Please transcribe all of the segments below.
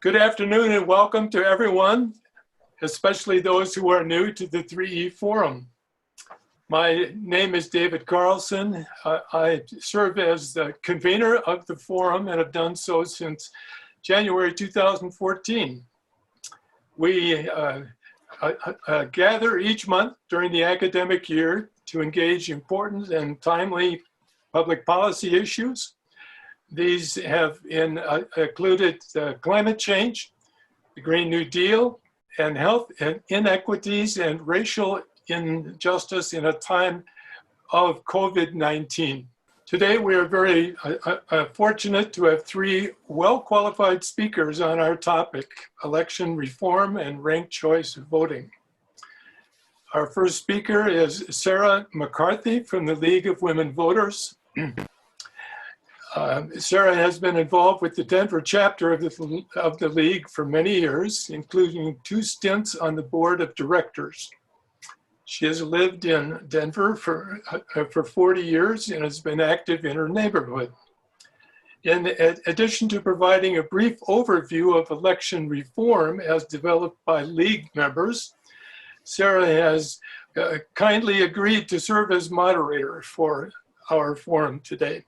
Good afternoon and welcome to everyone, especially those who are new to the 3E Forum. My name is David Carlson. I serve as the convener of the forum and have done so since January 2014. We gather each month during the academic year to engage important and timely public policy issues. These have included climate change, the Green New Deal, and health inequities and racial injustice in a time of COVID-19. Today, we are very fortunate to have three well-qualified speakers on our topic, election reform and ranked choice voting. Our first speaker is Sarah Mccarthy from the League of Women Voters. Sarah has been involved with the Denver chapter of the League for many years, including 2 stints on the board of directors. She has lived in Denver for 40 years and has been active in her neighborhood. In addition to providing a brief overview of election reform as developed by League members, Sarah has kindly agreed to serve as moderator for our forum today.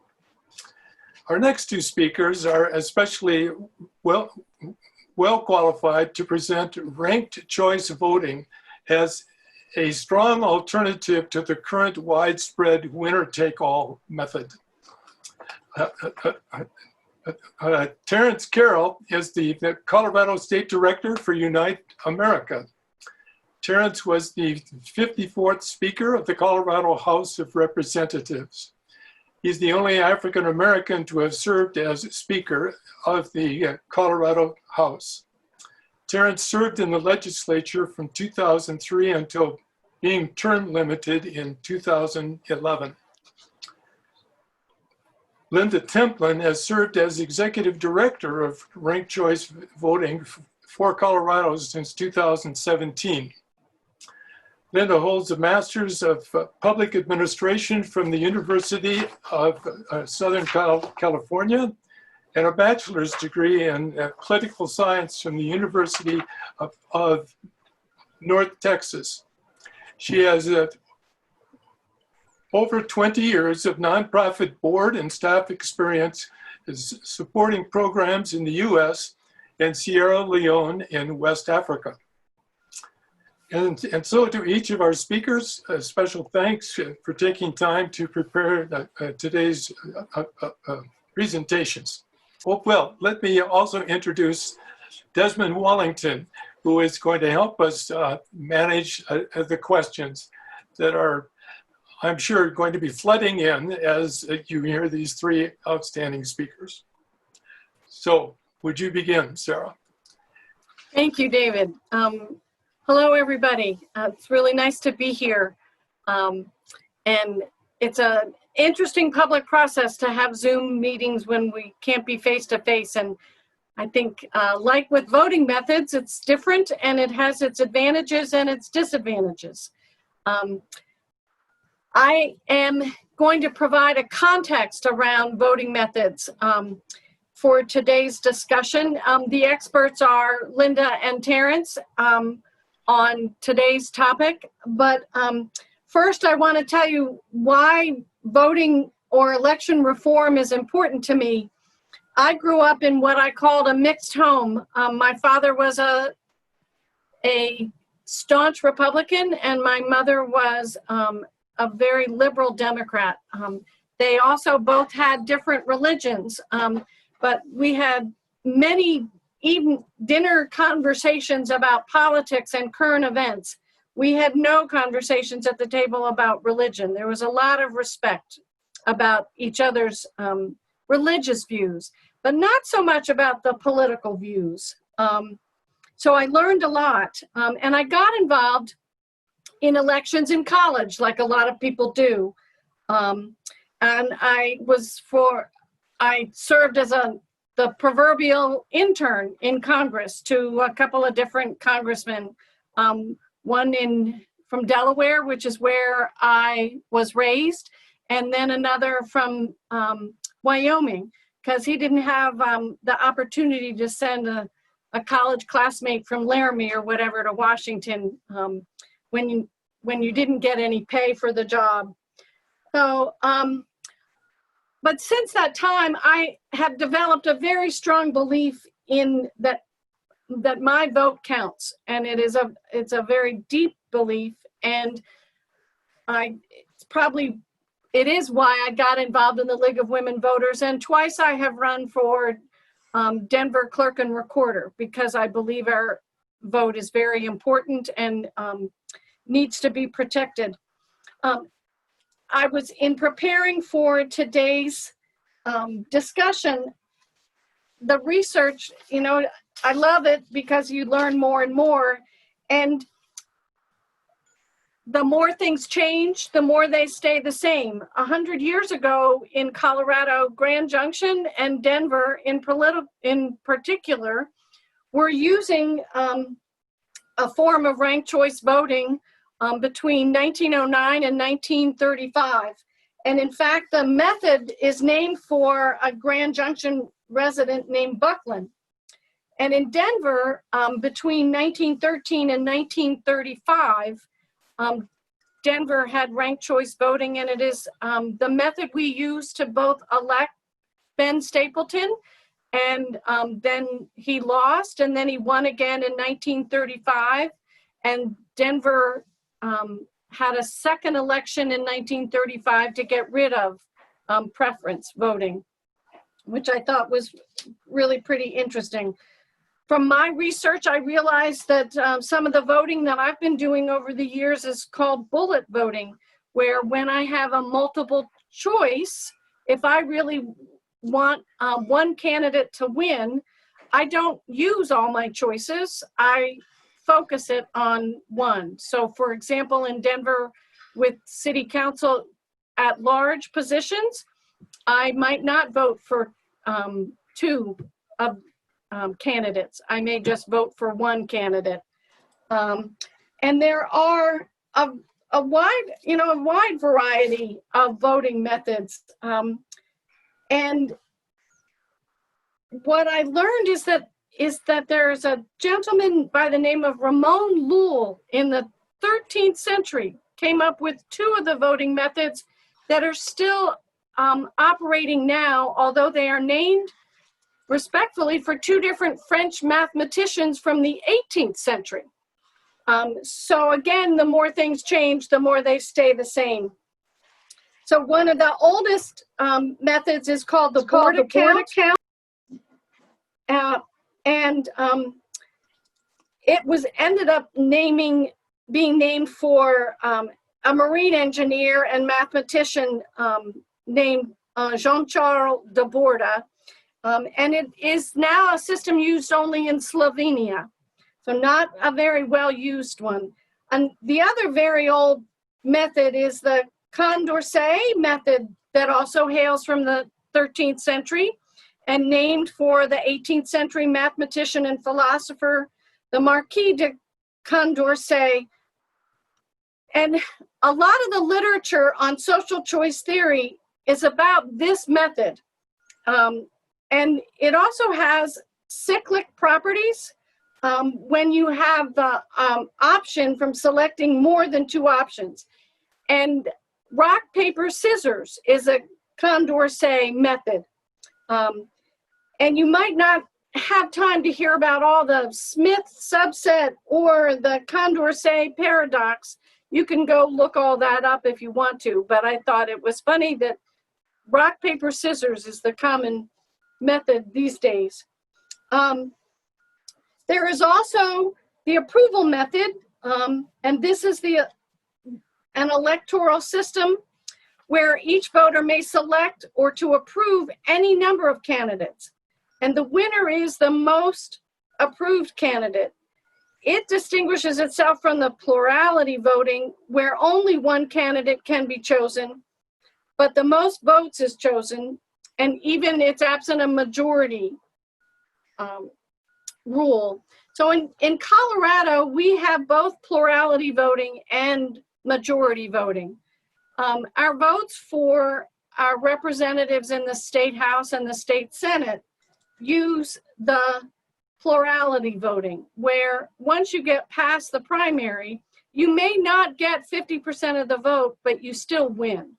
Our next 2 speakers are especially well qualified to present ranked choice voting as a strong alternative to the current widespread winner-take-all method. Terrence Carroll is the Colorado State Director for Unite America. Terence was the 54th Speaker of the Colorado House of Representatives. He's the only African American to have served as Speaker of the Colorado House. Terence served in the legislature from 2003 until being term limited in 2011. Linda Templin has served as Executive Director of Ranked Choice Voting for Colorado since 2017. Linda holds a Master's of Public Administration from the University of Southern California and a bachelor's degree in political science from the University of North Texas. She has over 20 years of nonprofit board and staff experience supporting programs in the US and Sierra Leone in West Africa. And so to each of our speakers, a special thanks for taking time to prepare today's presentations. Well, let me also introduce Desmond Wallington, who is going to help us manage the questions that are, I'm sure, going to be flooding in as you hear these 3 outstanding speakers. So would you begin, Sarah? Thank you, David. Hello, everybody. It's really nice to be here. And it's an interesting public process to have Zoom meetings when we can't be face-to-face. And I think, like with voting methods, it's different and it has its advantages and its disadvantages. I am going to provide a context around voting methods for today's discussion. The experts are Linda and Terence on today's topic, but first I want to tell you why voting or election reform is important to me. I grew up in what I called a mixed home. My father was a staunch Republican and my mother was a very liberal Democrat. They also both had different religions, but we had many even dinner conversations about politics and current events. We had no conversations at the table about religion. There was a lot of respect about each other's religious views, but not so much about the political views. So I learned a lot, and I got involved in elections in college, like a lot of people do. And I served as the proverbial intern in Congress to a couple of different congressmen, one from Delaware, which is where I was raised, and then another from Wyoming, because he didn't have the opportunity to send a a college classmate from Laramie or whatever to Washington when you didn't get any pay for the job. So, but since that time, I have developed a very strong belief in that my vote counts, and it's a very deep belief, and it is why I got involved in the League of Women Voters, and twice I have run for Denver clerk and recorder, because I believe our vote is very important and needs to be protected. I was in preparing for today's discussion, the research, I love it because you learn more and more, and the more things change, the more they stay the same. 100 years ago in Colorado, Grand Junction and Denver in particular were using a form of ranked choice voting between 1909 and 1935. And in fact, the method is named for a Grand Junction resident named Buckland. And in Denver, between 1913 and 1935, Denver had ranked choice voting, and it is the method we use to both elect Ben Stapleton, and then he lost, and then he won again in 1935, and Denver had a second election in 1935 to get rid of preference voting, which I thought was really pretty interesting. From my research, I realized that some of the voting that I've been doing over the years is called bullet voting, where when I have a multiple choice, if I really want one candidate to win, I don't use all my choices. I focus it on one. So for example, in Denver with city council at large positions, I might not vote for two of candidates. I may just vote for one candidate. And there are a wide variety of voting methods. And what I learned is that there's a gentleman by the name of Ramon Llull in the 13th century came up with two of the voting methods that are still operating now, although they are named respectfully for two different French mathematicians from the 18th century. So again, the more things change, the more they stay the same. So one of the oldest methods is called the board account. And it was ended up being named for a marine engineer and mathematician named Jean-Charles de Borda. And it is now a system used only in Slovenia, so not a very well-used one. And the other very old method is the Condorcet method that also hails from the 13th century and named for the 18th century mathematician and philosopher, the Marquis de Condorcet. And a lot of the literature on social choice theory is about this method. And it also has cyclic properties when you have the option from selecting more than two options. And rock, paper, scissors is a Condorcet method. And you might not have time to hear about all the Smith subset or the Condorcet paradox. You can go look all that up if you want to, but I thought it was funny that rock, paper, scissors is the common method these days. There is also the approval method, and this is an electoral system where each voter may select or to approve any number of candidates, and the winner is the most approved candidate. It distinguishes itself from the plurality voting, where only one candidate can be chosen, but the most votes is chosen, and even it's absent a majority rule. So in Colorado, we have both plurality voting and majority voting. Our votes for our representatives in the state house and the state senate use the plurality voting, where once you get past the primary, you may not get 50% of the vote, but you still win.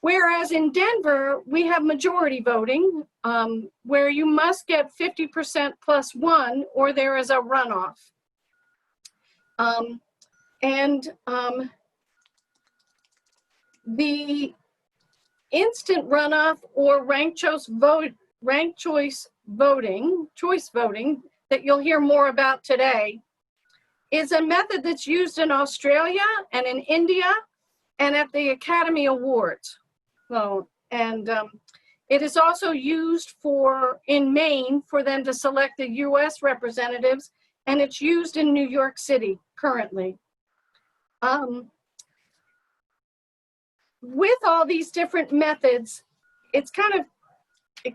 Whereas in Denver, we have majority voting, where you must get 50% plus one, or there is a runoff. The instant runoff or ranked choice voting that you'll hear more about today is a method that's used in Australia and in India and at the Academy Awards. So, it is also used in Maine for them to select the US representatives, and it's used in New York City currently. With all these different methods, it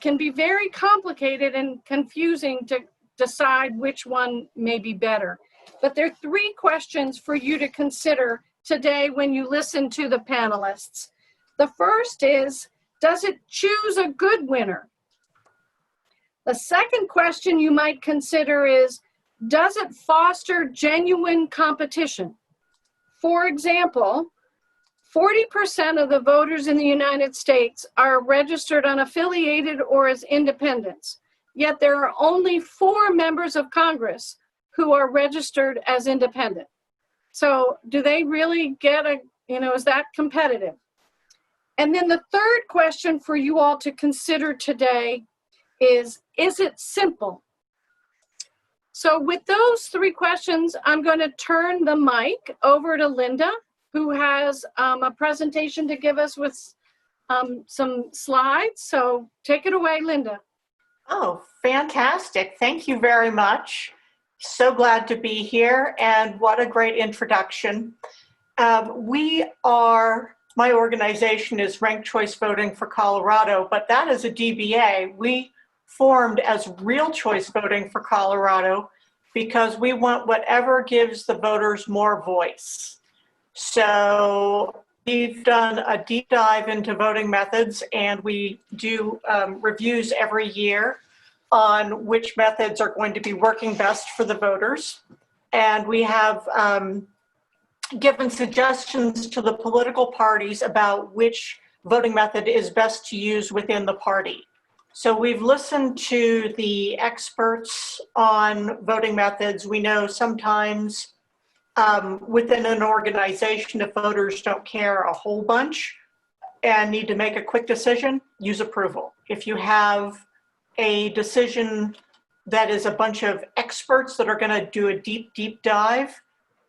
can be very complicated and confusing to decide which one may be better. But there are three questions for you to consider today when you listen to the panelists. The first is, does it choose a good winner? The second question you might consider is, does it foster genuine competition? For example, 40% of the voters in the United States are registered unaffiliated or as independents, yet there are only 4 members of Congress who are registered as independent. So do they really get is that competitive? And then the third question for you all to consider today is it simple? So with those 3 questions, I'm going to turn the mic over to Linda, who has a presentation to give us with some slides. So take it away, Linda. Oh, fantastic. Thank you very much. So glad to be here, and what a great introduction. My organization is Ranked Choice Voting for Colorado, but that is a DBA. We formed as Real Choice Voting for Colorado because we want whatever gives the voters more voice. So we've done a deep dive into voting methods, and we do reviews every year on which methods are going to be working best for the voters. And we have given suggestions to the political parties about which voting method is best to use within the party. So we've listened to the experts on voting methods. We know sometimes within an organization, if voters don't care a whole bunch and need to make a quick decision, use approval. If you have a decision that is a bunch of experts that are going to do a deep dive,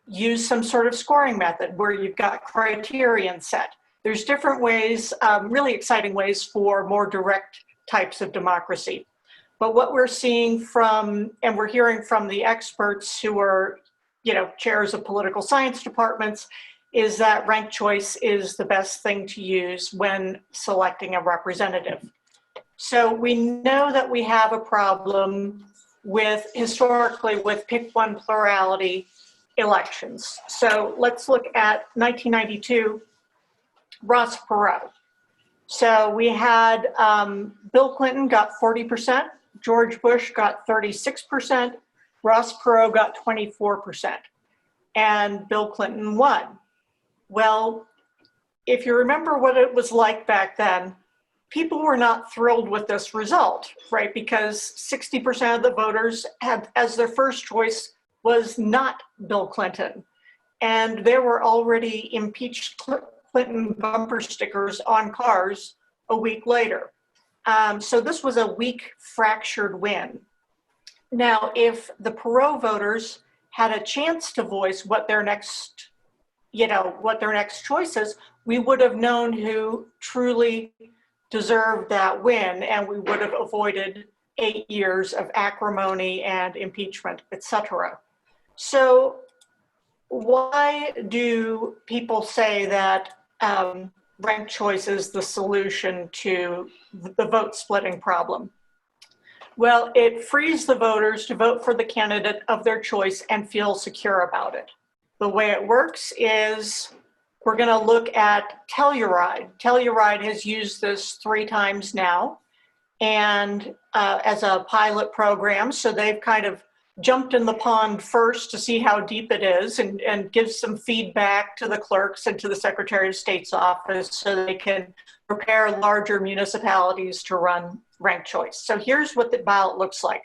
use some sort of scoring method where you've got criterion set. There's different ways, really exciting ways for more direct types of democracy. But what we're seeing and we're hearing from the experts who are, chairs of political science departments, is that ranked choice is the best thing to use when selecting a representative. So we know that we have a problem historically with pick one plurality elections. So let's look at 1992, Ross Perot. So we had Bill Clinton got 40%, George Bush got 36%, Ross Perot got 24%, and Bill Clinton won. Well, if you remember what it was like back then, people were not thrilled with this result, right? Because 60% of the voters had as their first choice was not Bill Clinton. And there were already impeached Clinton bumper stickers on cars a week later. So this was a weak, fractured win. Now, if the Perot voters had a chance to voice what their next choice is, we would have known who truly deserved that win, and we would have avoided 8 years of acrimony and impeachment, etc. So why do people say that ranked choice is the solution to the vote splitting problem? Well, it frees the voters to vote for the candidate of their choice and feel secure about it. The way it works is we're going to look at Telluride. Telluride has used this 3 times now, and as a pilot program. So they've kind of jumped in the pond first to see how deep it is and give some feedback to the clerks and to the Secretary of State's office so they can prepare larger municipalities to run ranked choice. So here's what the ballot looks like.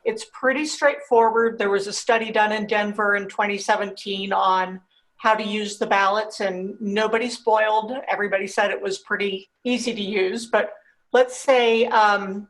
It's pretty straightforward. There was a study done in Denver in 2017 on how to use the ballots, and nobody spoiled. Everybody said it was pretty easy to use. But let's say I'm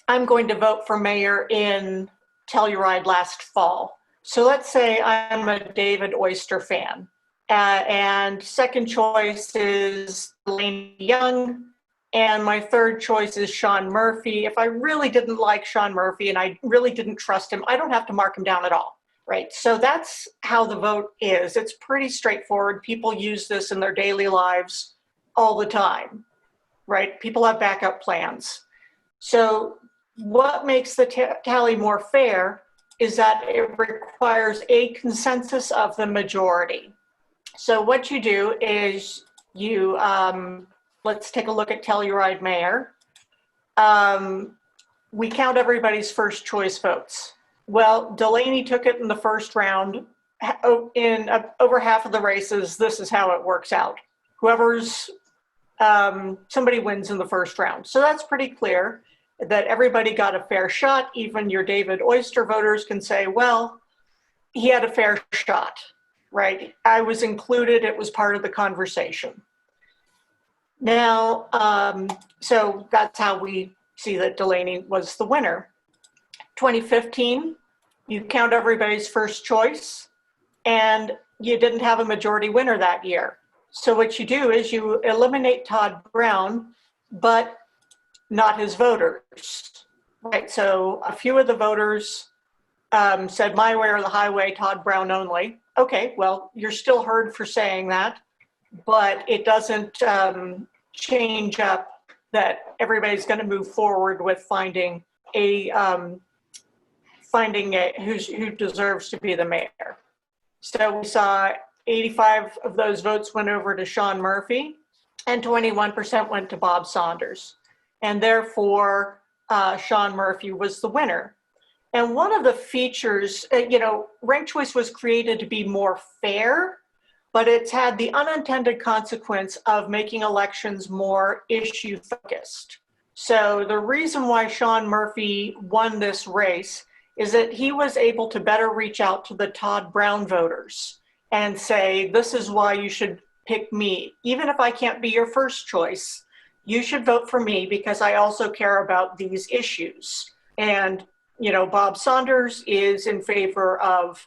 going to vote for mayor in Telluride last fall. So let's say I'm a David Oyster fan. And second choice is Delaney Young. And my third choice is Sean Murphy. If I really didn't like Sean Murphy and I really didn't trust him, I don't have to mark him down at all, right? So that's how the vote is. It's pretty straightforward. People use this in their daily lives all the time, right? People have backup plans. So what makes the tally more fair is that it requires a consensus of the majority. So what you do is you, let's take a look at Telluride mayor. We count everybody's first choice votes. Well, Delaney took it in the first round. In over half of the races, this is how it works out. Whoever's, somebody wins in the first round. So that's pretty clear that everybody got a fair shot. Even your David Oyster voters can say, well, he had a fair shot, right? I was included, it was part of the conversation. Now, so that's how we see that Delaney was the winner. 2015, you count everybody's first choice, and you didn't have a majority winner that year. So what you do is you eliminate Todd Brown, but not his voters, right? So a few of the voters said my way or the highway, Todd Brown only. Okay, well, you're still heard for saying that, but it doesn't change up that everybody's going to move forward with finding who deserves to be the mayor. So we saw 85 of those votes went over to Sean Murphy, and 21% went to Bob Saunders. And therefore, Sean Murphy was the winner. And one of the features, ranked choice was created to be more fair, but it's had the unintended consequence of making elections more issue focused. So the reason why Sean Murphy won this race is that he was able to better reach out to the Todd Brown voters and say, this is why you should pick me. Even if I can't be your first choice, you should vote for me because I also care about these issues. And, Bob Saunders is in favor of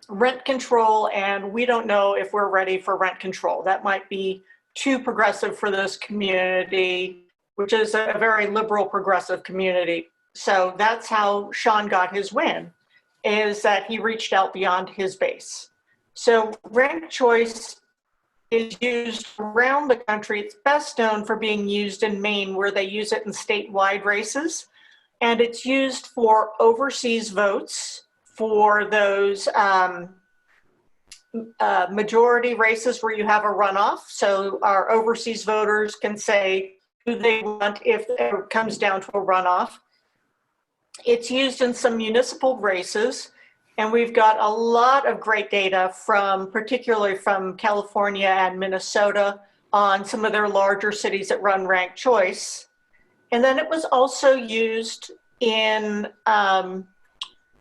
rent control, and we don't know if we're ready for rent control. That might be too progressive for this community, which is a very liberal progressive community. So that's how Sean got his win, is that he reached out beyond his base. So ranked choice is used around the country. It's best known for being used in Maine, where they use it in statewide races. And it's used for overseas votes, for those majority races where you have a runoff. So our overseas voters can say who they want if it comes down to a runoff. It's used in some municipal races. And we've got a lot of great data particularly from California and Minnesota on some of their larger cities that run ranked choice. And then it was also used in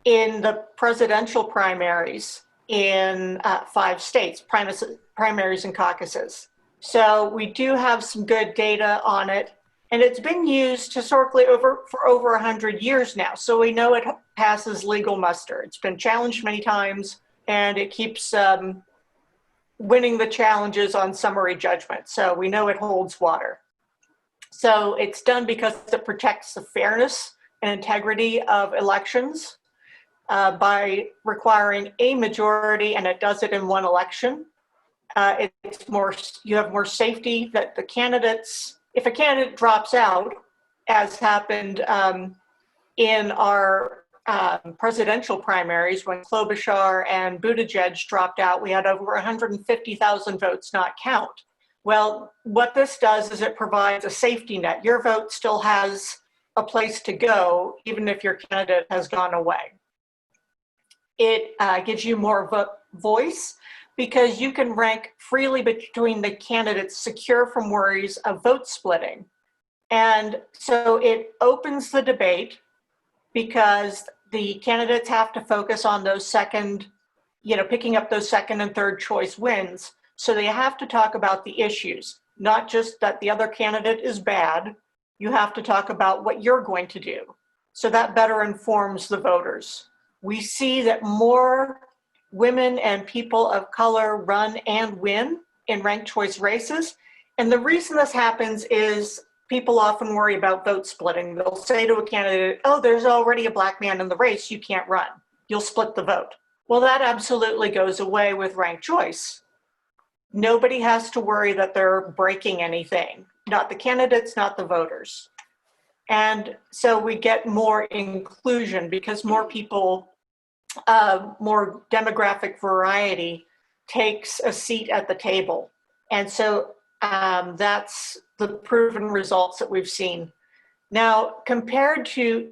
the presidential primaries in 5 states, primaries and caucuses. So we do have some good data on it. And it's been used historically for over 100 years now. So we know it passes legal muster. It's been challenged many times, and it keeps winning the challenges on summary judgment. So we know it holds water. So it's done because it protects the fairness and integrity of elections by requiring a majority, and it does it in one election. You have more safety that the candidates, if a candidate drops out, as happened in our presidential primaries when Klobuchar and Buttigieg dropped out, we had over 150,000 votes not count. Well, what this does is it provides a safety net. Your vote still has a place to go, even if your candidate has gone away. It gives you more voice because you can rank freely between the candidates, secure from worries of vote splitting. And so it opens the debate because the candidates have to focus on those picking up those second and third choice wins. So they have to talk about the issues, not just that the other candidate is bad. You have to talk about what you're going to do. So that better informs the voters. We see that more women and people of color run and win in ranked choice races. And the reason this happens is people often worry about vote splitting. They'll say to a candidate, oh, there's already a Black man in the race, you can't run. You'll split the vote. Well, that absolutely goes away with ranked choice. Nobody has to worry that they're breaking anything, not the candidates, not the voters. And so we get more inclusion because more people, more demographic variety takes a seat at the table. And so that's the proven results that we've seen. Now, compared to,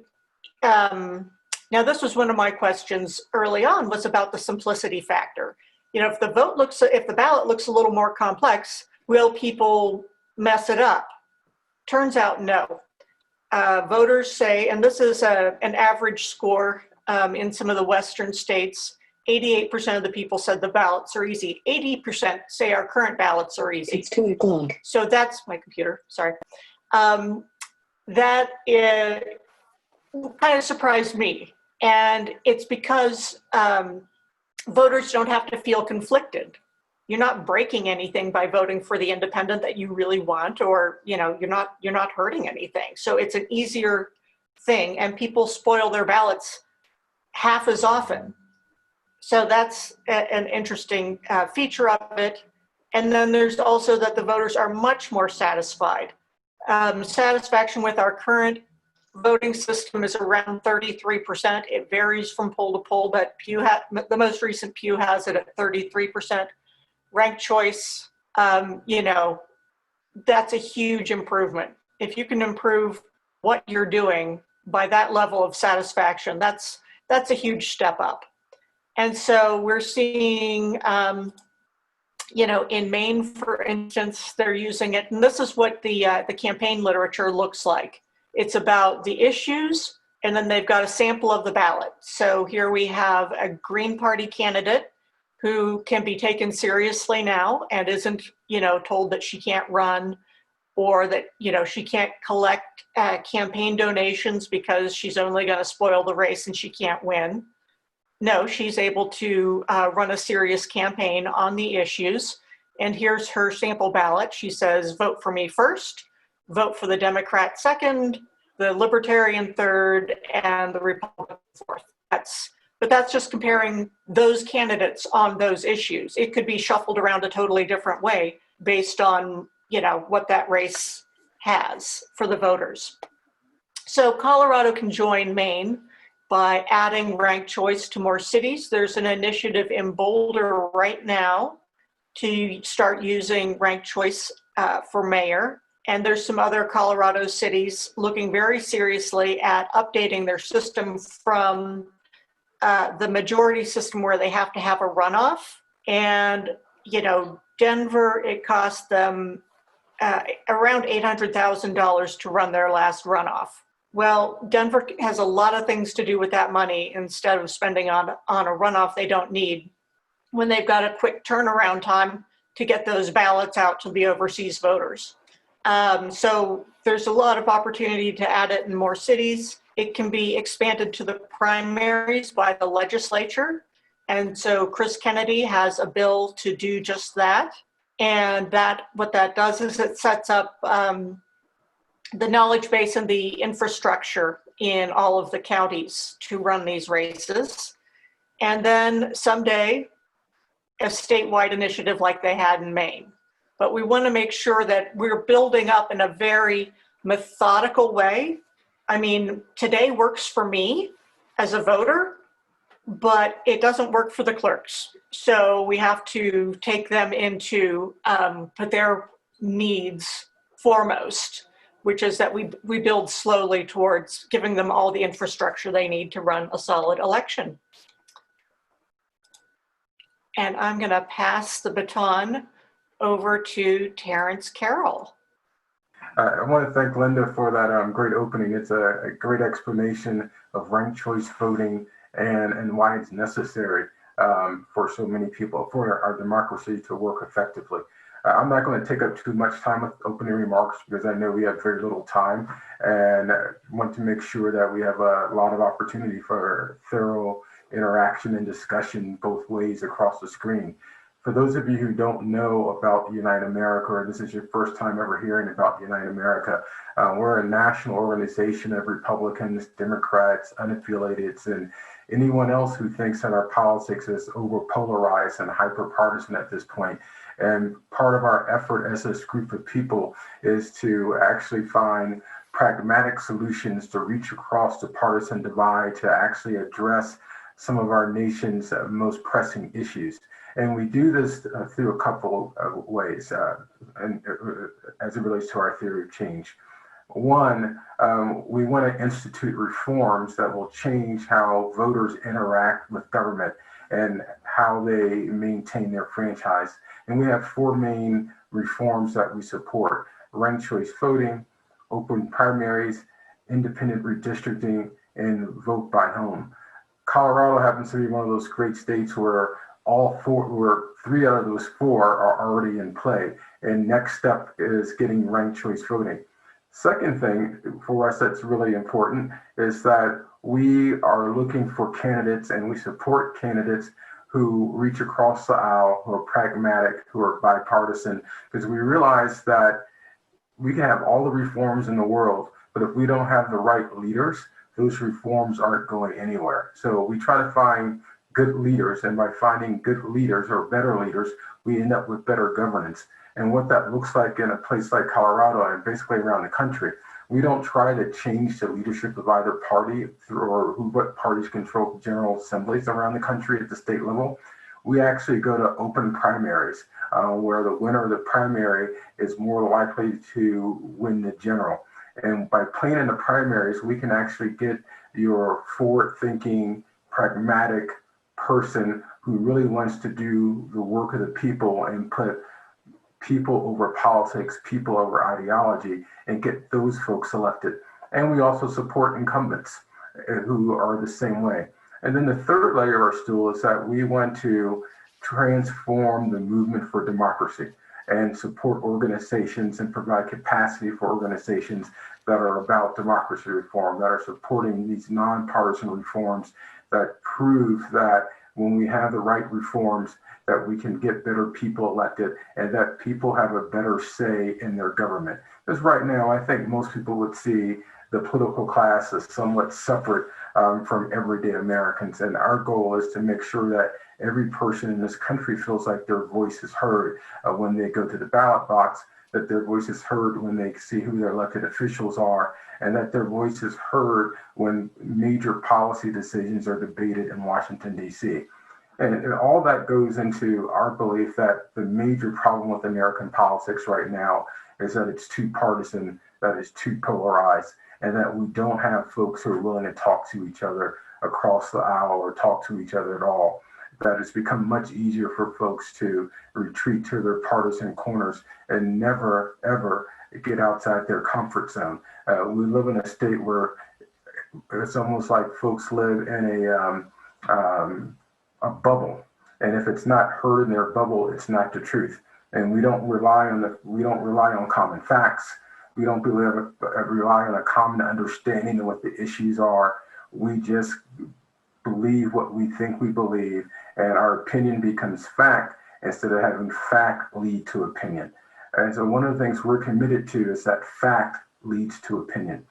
now this was one of my questions early on, was about the simplicity factor. If the ballot looks a little more complex, will people mess it up? Turns out no. Voters say, and this is an average score in some of the Western states, 88% of the people said the ballots are easy. 80% say our current ballots are easy. It's 2 o'clock. So that's my computer, sorry. That kind of surprised me. And it's because voters don't have to feel conflicted. You're not breaking anything by voting for the independent that you really want, or you're not hurting anything. So it's an easier thing, and people spoil their ballots half as often. So that's an interesting feature of it. And then there's also that the voters are much more satisfied. Satisfaction with our current voting system is around 33%. It varies from poll to poll, but the most recent Pew has it at 33%. Ranked choice, that's a huge improvement. If you can improve what you're doing by that level of satisfaction, that's a huge step up. And so we're seeing, in Maine, for instance, they're using it, and this is what the campaign literature looks like. It's about the issues, and then they've got a sample of the ballot. So here we have a Green Party candidate who can be taken seriously now and isn't, told that she can't run, or that, she can't collect campaign donations because she's only going to spoil the race and she can't win. No, she's able to run a serious campaign on the issues. And here's her sample ballot. She says, vote for me first, vote for the Democrat second, the Libertarian third, and the Republican fourth. But that's just comparing those candidates on those issues. It could be shuffled around a totally different way based on, what that race has for the voters. So Colorado can join Maine by adding ranked choice to more cities. There's an initiative in Boulder right now to start using ranked choice for mayor. And there's some other Colorado cities looking very seriously at updating their system from the majority system where they have to have a runoff. And, Denver, it cost them around $800,000 to run their last runoff. Well, Denver has a lot of things to do with that money instead of spending on a runoff they don't need, when they've got a quick turnaround time to get those ballots out to the overseas voters. So there's a lot of opportunity to add it in more cities. It can be expanded to the primaries by the legislature. And so Chris Kennedy has a bill to do just that. And what that does is it sets up the knowledge base and the infrastructure in all of the counties to run these races. And then someday, a statewide initiative like they had in Maine. But we want to make sure that we're building up in a very methodical way. I mean, today works for me as a voter, but it doesn't work for the clerks. So we have to take them into, put their needs foremost, which is that we build slowly towards giving them all the infrastructure they need to run a solid election. And I'm going to pass the baton over to Terrence Carroll. I want to thank Linda for that great opening. It's a great explanation of ranked choice voting and why it's necessary for so many people, for our democracy to work effectively. I'm not going to take up too much time with opening remarks because I know we have very little time, and want to make sure that we have a lot of opportunity for thorough interaction and discussion both ways across the screen. For those of you who don't know about Unite America, or this is your first time ever hearing about Unite America, we're a national organization of Republicans, Democrats, unaffiliated, and anyone else who thinks that our politics is over-polarized and hyper-partisan at this point. And part of our effort as this group of people is to actually find pragmatic solutions to reach across the partisan divide to actually address some of our nation's most pressing issues. And we do this through a couple of ways as it relates to our theory of change. One, we want to institute reforms that will change how voters interact with government and how they maintain their franchise. And we have four main reforms that we support: ranked choice voting, open primaries, independent redistricting, and vote by home. Colorado happens to be one of those great states where three out of those four are already in play. And next step is getting ranked choice voting. Second thing for us that's really important is that we are looking for candidates, and we support candidates who reach across the aisle, who are pragmatic, who are bipartisan, because we realize that we can have all the reforms in the world, but if we don't have the right leaders, those reforms aren't going anywhere. So we try to find good leaders, and by finding good leaders or better leaders, we end up with better governance. And what that looks like in a place like Colorado and basically around the country, we don't try to change the leadership of either party or what parties control general assemblies around the country at the state level. We actually go to open primaries where the winner of the primary is more likely to win the general. And by playing in the primaries, we can actually get your forward-thinking, pragmatic person who really wants to do the work of the people and put people over politics, people over ideology, and get those folks elected. And we also support incumbents who are the same way. And then the third layer of our stool is that we want to transform the movement for democracy and support organizations and provide capacity for organizations that are about democracy reform, that are supporting these nonpartisan reforms that prove that when we have the right reforms, that we can get better people elected and that people have a better say in their government. Because right now, I think most people would see the political class as somewhat separate from everyday Americans. And our goal is to make sure that every person in this country feels like their voice is heard when they go to the ballot box, that their voice is heard when they see who their elected officials are, and that their voice is heard when major policy decisions are debated in Washington, D.C. And all that goes into our belief that the major problem with American politics right now is that it's too partisan, that it's too polarized, and that we don't have folks who are willing to talk to each other across the aisle or talk to each other at all. That it's become much easier for folks to retreat to their partisan corners and never, ever get outside their comfort zone. We live in a state where it's almost like folks live in a bubble, and if it's not heard in their bubble, it's not the truth. And we don't rely on common facts. We don't rely on a common understanding of what the issues are. We just believe what we think we believe, and our opinion becomes fact instead of having fact lead to opinion. And so one of the things we're committed to is that fact leads to opinion.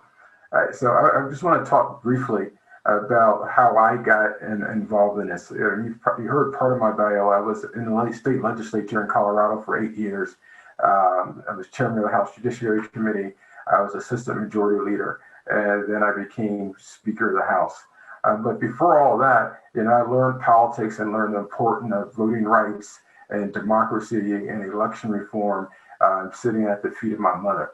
So I just want to talk briefly about how I got involved in this. You heard part of my bio. I was in the state legislature in Colorado for 8 years. I was chairman of the House Judiciary Committee. I was assistant majority leader, and then I became Speaker of the House. But before all that, I learned politics and learned the importance of voting rights and democracy and election reform sitting at the feet of my mother.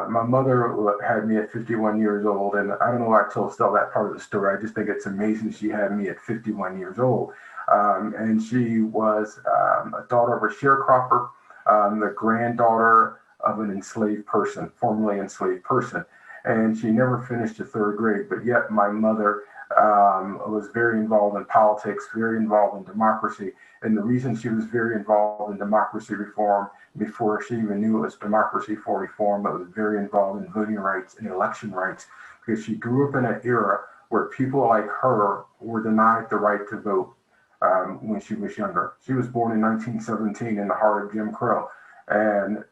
My mother had me at 51 years old, and I don't know why I tell that part of the story. I just think it's amazing she had me at 51 years old. And she was a daughter of a sharecropper, the granddaughter of an enslaved person, formerly enslaved person. And she never finished the third grade, but yet my mother was very involved in politics, very involved in democracy. And the reason she was very involved in democracy reform before she even knew it was democracy for reform, but was very involved in voting rights and election rights, because she grew up in an era where people like her were denied the right to vote when she was younger. She was born in 1917 in the heart of Jim Crow. And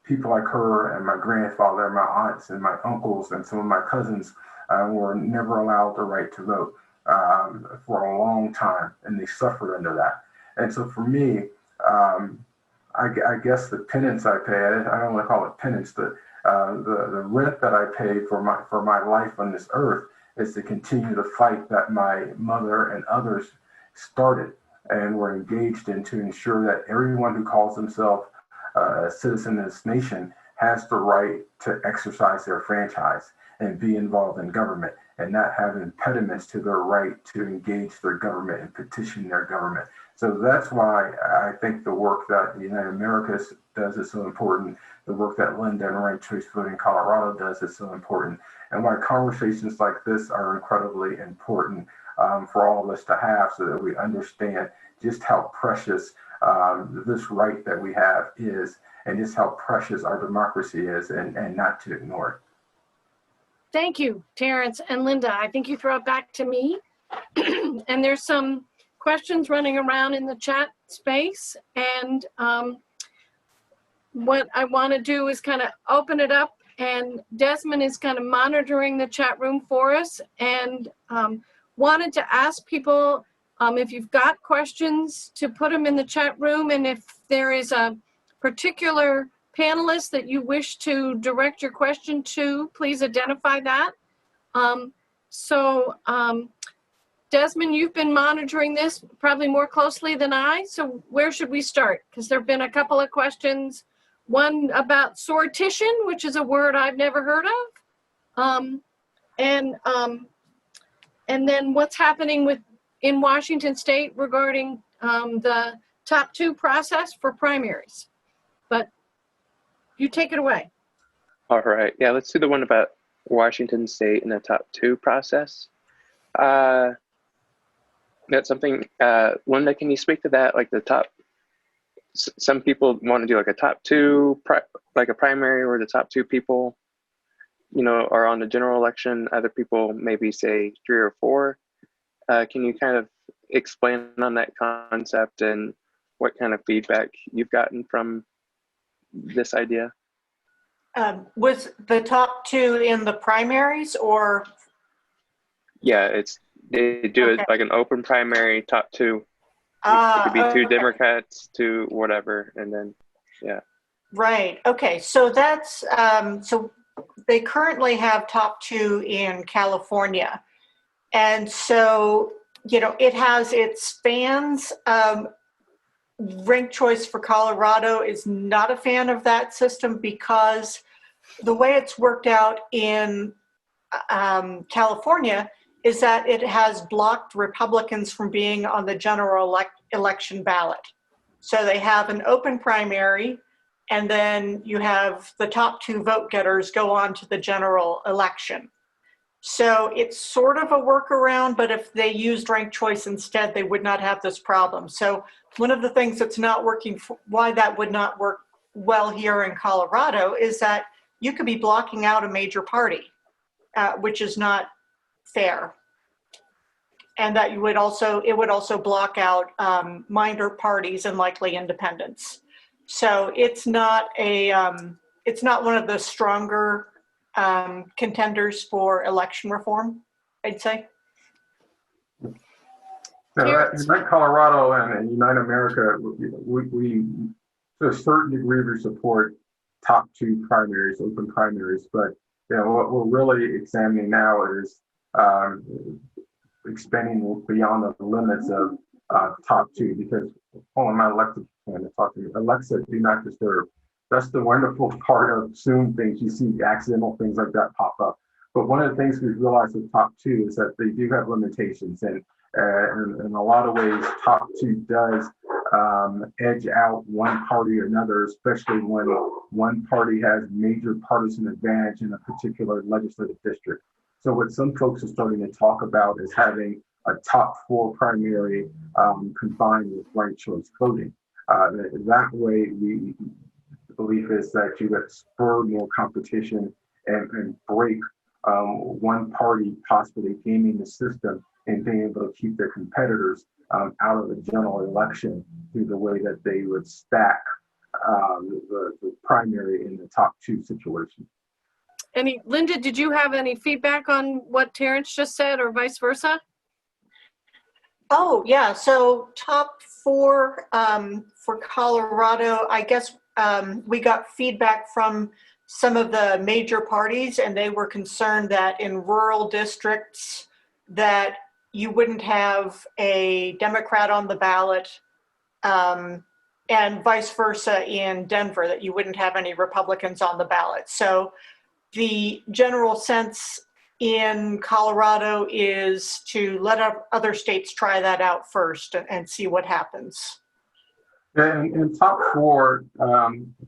people like her and my grandfather and my aunts and my uncles and some of my cousins were never allowed the right to vote for a long time, and they suffered under that. And so for me, I guess the penance I pay, I don't want to call it penance, the rent that I pay for my life on this earth is to continue the fight that my mother and others started and were engaged in, to ensure that everyone who calls themselves a citizen of this nation has the right to exercise their franchise and be involved in government, and not have impediments to their right to engage their government and petition their government. So that's why I think the work that United America does is so important. The work that Linda and Ranked Choice Voting Colorado does is so important. And why conversations like this are incredibly important for all of us to have, so that we understand just how precious this right that we have is, and just how precious our democracy is, and not to ignore it. Thank you, Terrence and Linda. I think you throw it back to me. And there's some questions running around in the chat space. And what I want to do is kind of open it up, and Desmond is kind of monitoring the chat room for us, and wanted to ask people if you've got questions to put them in the chat room, and if there is a particular panelist that you wish to direct your question to, please identify that. Desmond, you've been monitoring this probably more closely than I, so where should we start? Because there have been a couple of questions. One about sortition, which is a word I've never heard of. And then what's happening in Washington State regarding the top two process for primaries. But you take it away. All right. Yeah, let's do the one about Washington State and the top two process. That's something, Linda, can you speak to that? Like the top, some people want to do like a top two, like a primary where the top two people, are on the general election. Other people maybe say 3 or 4. Can you kind of explain on that concept and what kind of feedback you've gotten from this idea? Was the top 2 in the primaries, or? Yeah, they do it like an open primary, top 2. It could be 2 Democrats, 2 whatever, and then, yeah. Right. Okay. So that's, so they currently have top 2 in California. And so, it has its fans. Ranked Choice for Colorado is not a fan of that system, because the way it's worked out in California is that it has blocked Republicans from being on the general election ballot. So they have an open primary, and then you have the top 2 vote getters go on to the general election. So it's sort of a workaround, but if they used ranked choice instead, they would not have this problem. So one of the things that's not working, why that would not work well here in Colorado, is that you could be blocking out a major party, which is not fair. And that it would also block out minor parties and likely independents. So it's not one of the stronger contenders for election reform, I'd say. Now, in Colorado and United America, we to a certain degree we support top 2 primaries, open primaries, but what we're really examining now is expanding beyond the limits of top 2, because hold on, my Alexa trying to talk to me. Alexa, do not disturb. That's the wonderful part of Zoom things. You see accidental things like that pop up. But one of the things we've realized with top two is that they do have limitations, and in a lot of ways, top two does edge out one party or another, especially when one party has major partisan advantage in a particular legislative district. So what some folks are starting to talk about is having a top four primary combined with ranked choice voting. That way, the belief is that you get spur more competition and break one party possibly gaming the system and being able to keep their competitors out of the general election through the way that they would stack the primary in the top two situation. Linda, did you have any feedback on what Terrence just said or vice versa? Oh, yeah. So top four for Colorado, I guess we got feedback from some of the major parties, and they were concerned that in rural districts that you wouldn't have a Democrat on the ballot, and vice versa in Denver, that you wouldn't have any Republicans on the ballot. So the general sense in Colorado is to let other states try that out first and see what happens. And top four,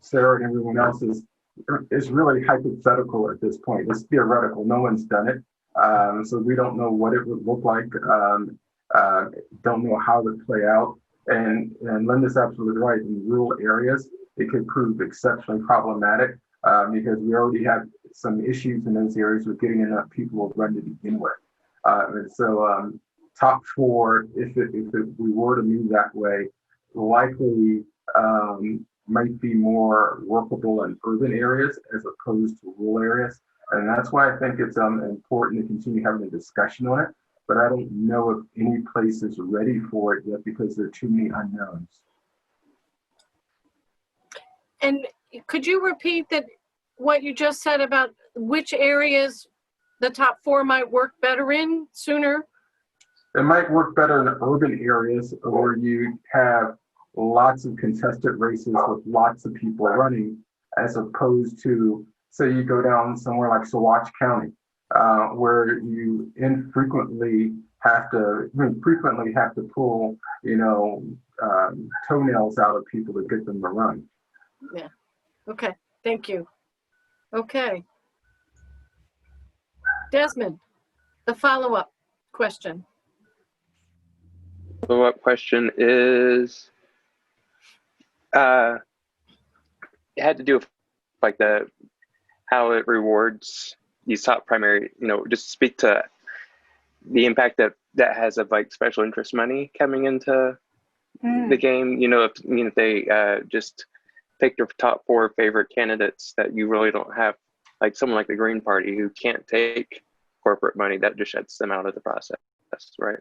Sarah and everyone else is really hypothetical at this point. It's theoretical. No one's done it. So we don't know what it would look like. Don't know how it would play out. And Linda's absolutely right. In rural areas, it could prove exceptionally problematic because we already have some issues in those areas with getting enough people to run to begin with. And so top four, if we were to move that way, likely might be more workable in urban areas as opposed to rural areas. And that's why I think it's important to continue having a discussion on it. But I don't know if any place is ready for it yet because there are too many unknowns. And could you repeat that what you just said about which areas the top four might work better in sooner? It might work better in urban areas where you have lots of contested races with lots of people running, as opposed to, say, you go down somewhere like Saguache County, where you frequently have to pull, toenails out of people to get them to run. Yeah. Okay. Thank you. Okay. Desmond, the follow-up question. Follow-up question is, it had to do with like how it rewards these top primary, just speak to the impact that has of like special interest money coming into the game. If they just pick your top four favorite candidates that you really don't have, like someone like the Green Party who can't take corporate money, that just shuts them out of the process, right?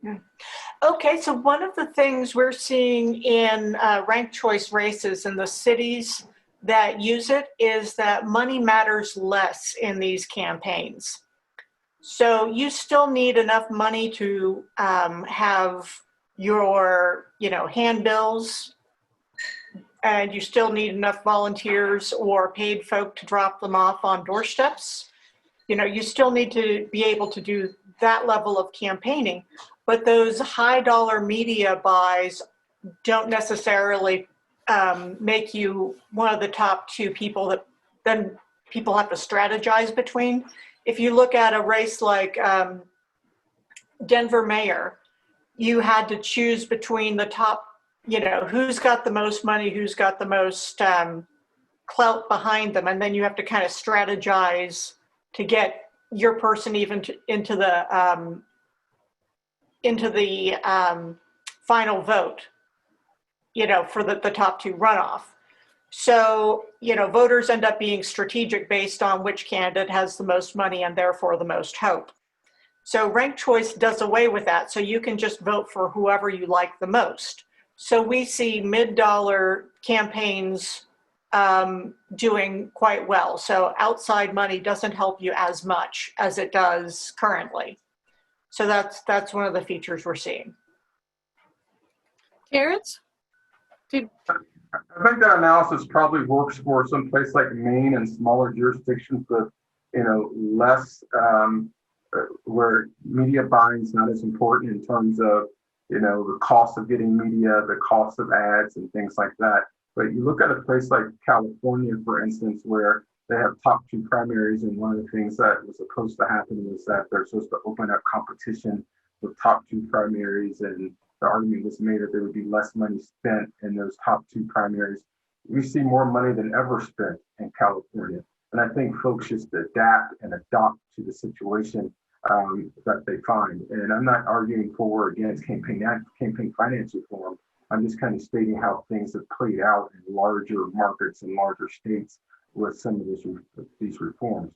Yeah. Okay, so one of the things we're seeing in ranked choice races in the cities that use it is that money matters less in these campaigns. So you still need enough money to have your, handbills, and you still need enough volunteers or paid folk to drop them off on doorsteps. You still need to be able to do that level of campaigning, but those high dollar media buys don't necessarily make you one of the top two people that then people have to strategize between. If you look at a race like Denver mayor, you had to choose between the top, who's got the most money, who's got the most clout behind them, and then you have to kind of strategize to get your person even into the final vote, for the top two runoff. So, voters end up being strategic based on which candidate has the most money and therefore the most hope. So ranked choice does away with that. So you can just vote for whoever you like the most. So we see mid-dollar campaigns doing quite well. So outside money doesn't help you as much as it does currently. So that's one of the features we're seeing. Terrence? I think that analysis probably works for some place like Maine and smaller jurisdictions with, less where media buying is not as important in terms of, the cost of getting media, the cost of ads and things like that. But you look at a place like California, for instance, where they have top two primaries, and one of the things that was supposed to happen was that they're supposed to open up competition with top two primaries, and the argument was made that there would be less money spent in those top two primaries. We see more money than ever spent in California. And I think folks just adapt and adopt to the situation that they find. And I'm not arguing for or against campaign finance reform. I'm just kind of stating how things have played out in larger markets and larger states with some of these reforms.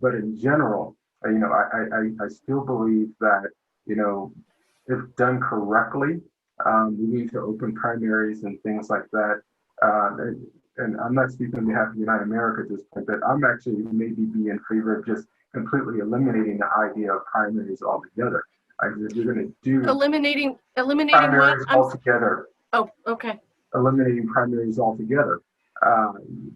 But in general, I still believe that, if done correctly, we need to open primaries and things like that. And I'm not speaking on behalf of United America at this point, but I'm actually maybe be in favor of just completely eliminating the idea of primaries altogether. If you're going to do Eliminating primaries what? altogether, Oh, okay. eliminating primaries altogether, and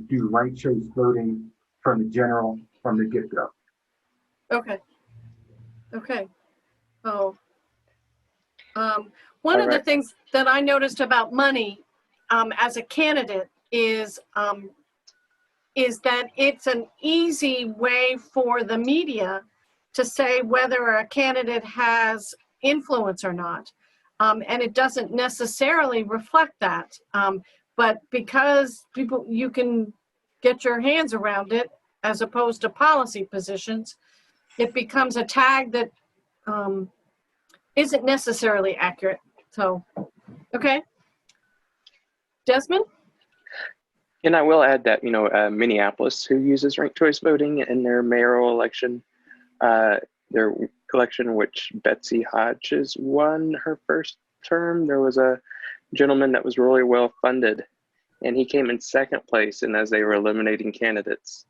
do ranked choice voting from the get-go. Okay. Okay. Oh. One of the things that I noticed about money as a candidate is that it's an easy way for the media to say whether a candidate has influence or not. And it doesn't necessarily reflect that. But because you can get your hands around it as opposed to policy positions, it becomes a tag that isn't necessarily accurate. So, okay. Desmond? And I will add that, Minneapolis, who uses ranked choice voting in their mayoral election, their election, which Betsy Hodges won her first term, there was a gentleman that was really well funded, and he came in second place. And as they were eliminating candidates,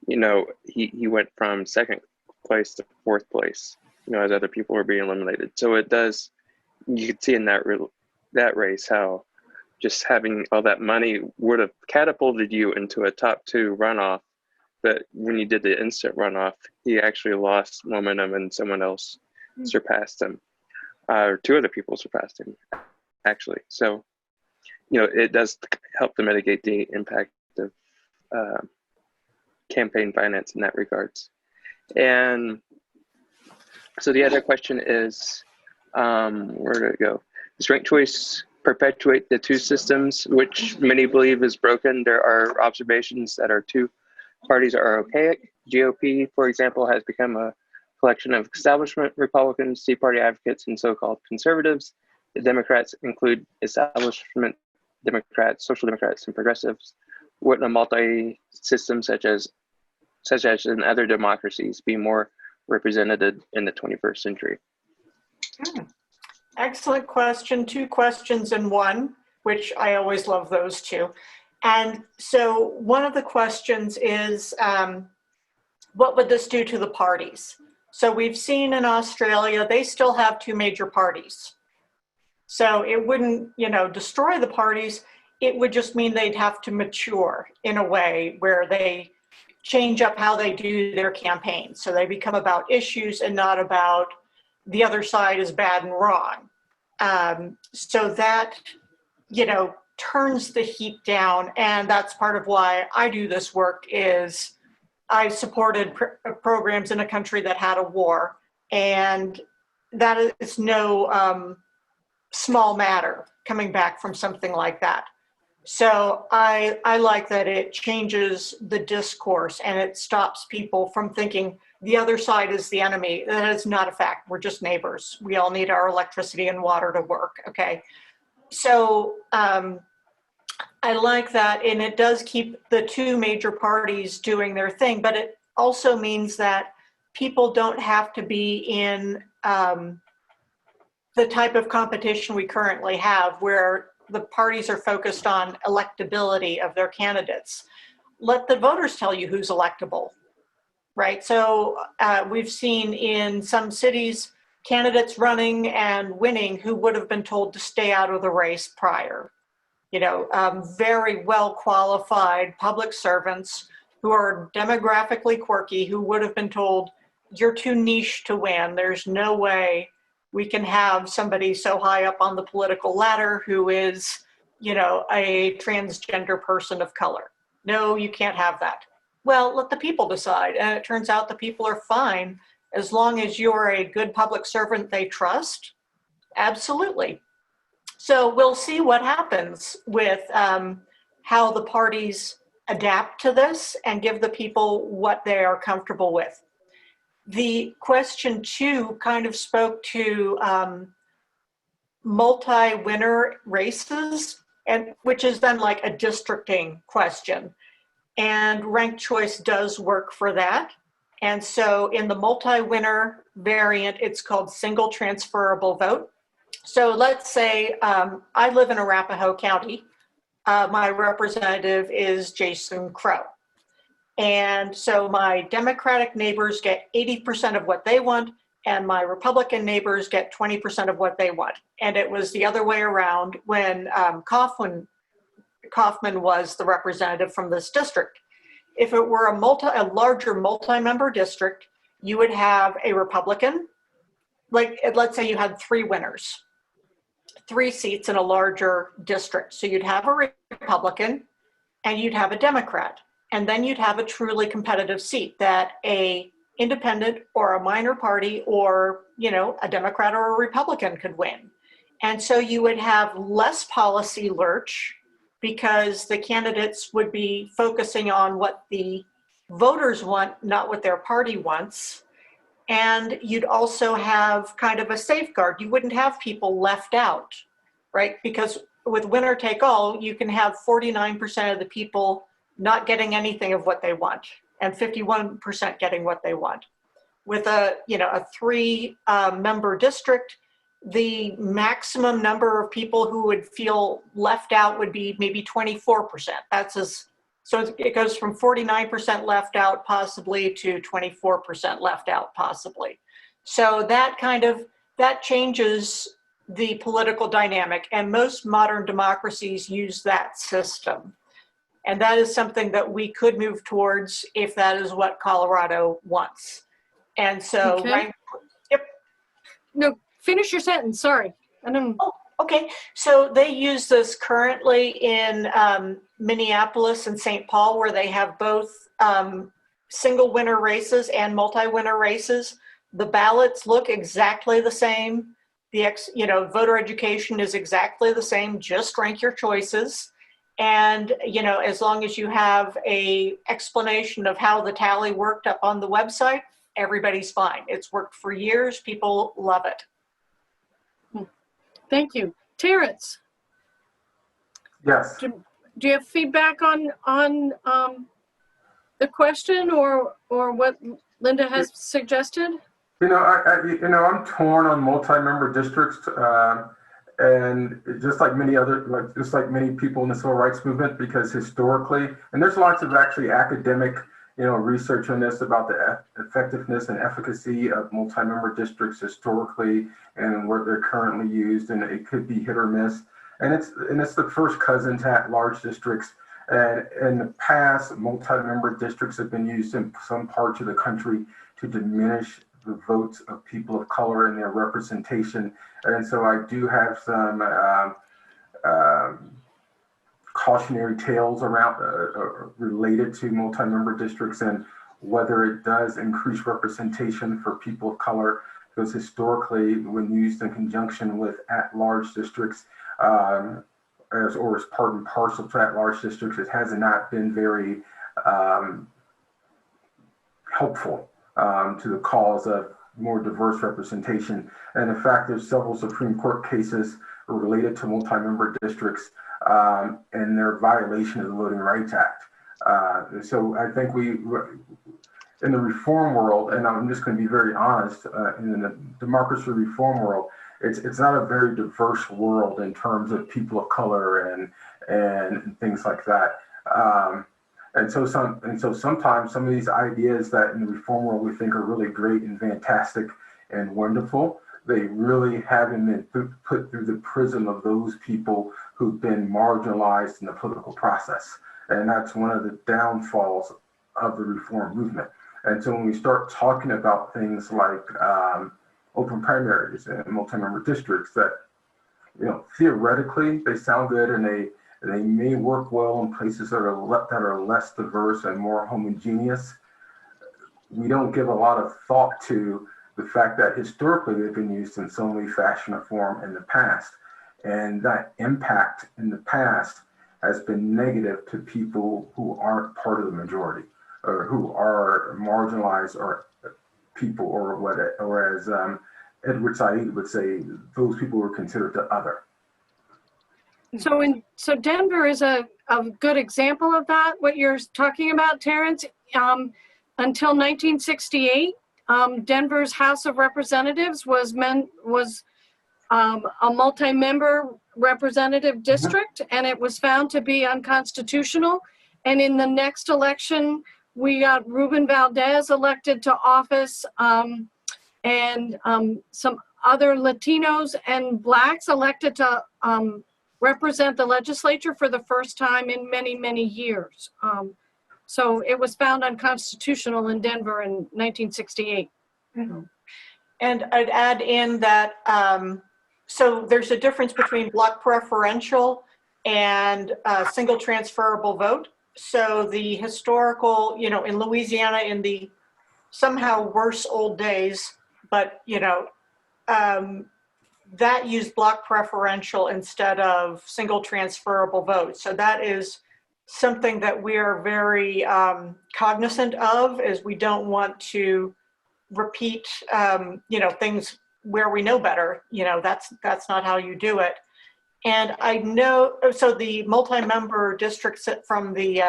he went from second place to fourth place, as other people were being eliminated. So it does, you could see in that race how just having all that money would have catapulted you into a top two runoff. But when you did the instant runoff, he actually lost momentum and someone else surpassed him, or two other people surpassed him, actually. So, it does help to mitigate the impact of campaign finance in that regards. And so the other question is, where did it go? Does ranked choice perpetuate the two systems, which many believe is broken? There are observations that our two parties are archaic. GOP, for example, has become a collection of establishment Republicans, Tea Party advocates, and so-called conservatives. The Democrats include establishment Democrats, social democrats, and progressives. Wouldn't a multi-system such as in other democracies be more represented in the 21st century? Excellent question. Two questions in one, which I always love those two. And so one of the questions is, what would this do to the parties? So we've seen in Australia, they still have two major parties. So it wouldn't, destroy the parties. It would just mean they'd have to mature in a way where they change up how they do their campaigns. So they become about issues and not about the other side is bad and wrong. So that, turns the heat down. And that's part of why I do this work is I supported programs in a country that had a war. And that is no small matter coming back from something like that. So I like that it changes the discourse and it stops people from thinking the other side is the enemy. That is not a fact. We're just neighbors. We all need our electricity and water to work, okay? So I like that, and it does keep the two major parties doing their thing, but it also means that people don't have to be in the type of competition we currently have where the parties are focused on electability of their candidates. Let the voters tell you who's electable, right? So we've seen in some cities candidates running and winning who would have been told to stay out of the race prior. Very well qualified public servants who are demographically quirky, who would have been told, you're too niche to win. There's no way we can have somebody so high up on the political ladder who is, a transgender person of color. No, you can't have that. Well, let the people decide. And it turns out the people are fine as long as you're a good public servant they trust. Absolutely. So we'll see what happens with how the parties adapt to this and give the people what they are comfortable with. The question 2 kind of spoke to multi-winner races, and which is then like a districting question. And ranked choice does work for that. And so in the multi-winner variant, it's called single transferable vote. So let's say I live in Arapahoe County. My representative is Jason Crow. And so my Democratic neighbors get 80% of what they want, and my Republican neighbors get 20% of what they want. And it was the other way around when Kaufman was the representative from this district. If it were a larger multi-member district, you would have a Republican. Like, let's say you had 3 winners, 3 seats in a larger district. So you'd have a Republican and you'd have a Democrat. And then you'd have a truly competitive seat that a independent or a minor party or, a Democrat or a Republican could win. And so you would have less policy lurch because the candidates would be focusing on what the voters want, not what their party wants. And you'd also have kind of a safeguard. You wouldn't have people left out, right? Because with winner take all, you can have 49% of the people not getting anything of what they want and 51% getting what they want. With a 3-member district, the maximum number of people who would feel left out would be maybe 24%. So it goes from 49% left out possibly to 24% left out possibly. So that changes the political dynamic, and most modern democracies use that system. And that is something that we could move towards if that is what Colorado wants. And so, Okay. Yep. No, finish your sentence, sorry. Okay, so they use this currently in Minneapolis and St. Paul, where they have both single winner races and multi-winner races. The ballots look exactly the same. Voter education is exactly the same, just rank your choices. And, as long as you have a explanation of how the tally worked up on the website, everybody's fine. It's worked for years. People love it. Thank you. Terrence, Yes. do you have feedback on the question or what Linda has suggested? I'm torn on multi-member districts, and just like many people in the civil rights movement, because historically, and there's lots of actually academic, research on this about the effectiveness and efficacy of multi-member districts historically and where they're currently used, and it could be hit or miss. And it's the first cousin to at-large districts. And in the past, multi-member districts have been used in some parts of the country to diminish the votes of people of color and their representation. And so I do have some cautionary tales around related to multi-member districts and whether it does increase representation for people of color, because historically, when used in conjunction with at-large districts, as part and parcel to at-large districts, it has not been very helpful to the cause of more diverse representation. And in fact, there's several Supreme Court cases related to multi-member districts and their violation of the Voting Rights Act. So I think in the reform world, and I'm just going to be very honest, in the democracy reform world, it's not a very diverse world in terms of people of color and things like that. And so sometimes some of these ideas that in the reform world we think are really great and fantastic and wonderful they really haven't been put through the prism of those people who've been marginalized in the political process. And that's one of the downfalls of the reform movement. And so when we start talking about things like open primaries and multi-member districts that, theoretically they sound good and they may work well in places that are less diverse and more homogeneous, we don't give a lot of thought to the fact that historically they've been used in some way, fashion, or form in the past. And that impact in the past has been negative to people who aren't part of the majority or who are marginalized or people or as Edward Said would say, those people were considered the other. So Denver is a good example of that, what you're talking about, Terrence. Until 1968, Denver's House of Representatives was a multi-member representative district, and it was found to be unconstitutional. And in the next election, we got Ruben Valdez elected to office, and some other Latinos and Blacks elected to represent the legislature for the first time in many, many years. So it was found unconstitutional in Denver in 1968. Mm-hmm. And I'd add in that, so there's a difference between block preferential and single transferable vote. So the historical, in Louisiana in the somehow worse old days, but, that used block preferential instead of single transferable vote. So that is something that we are very cognizant of, is we don't want to repeat, things where we know better. That's not how you do it. And I know, so the multi-member districts from the,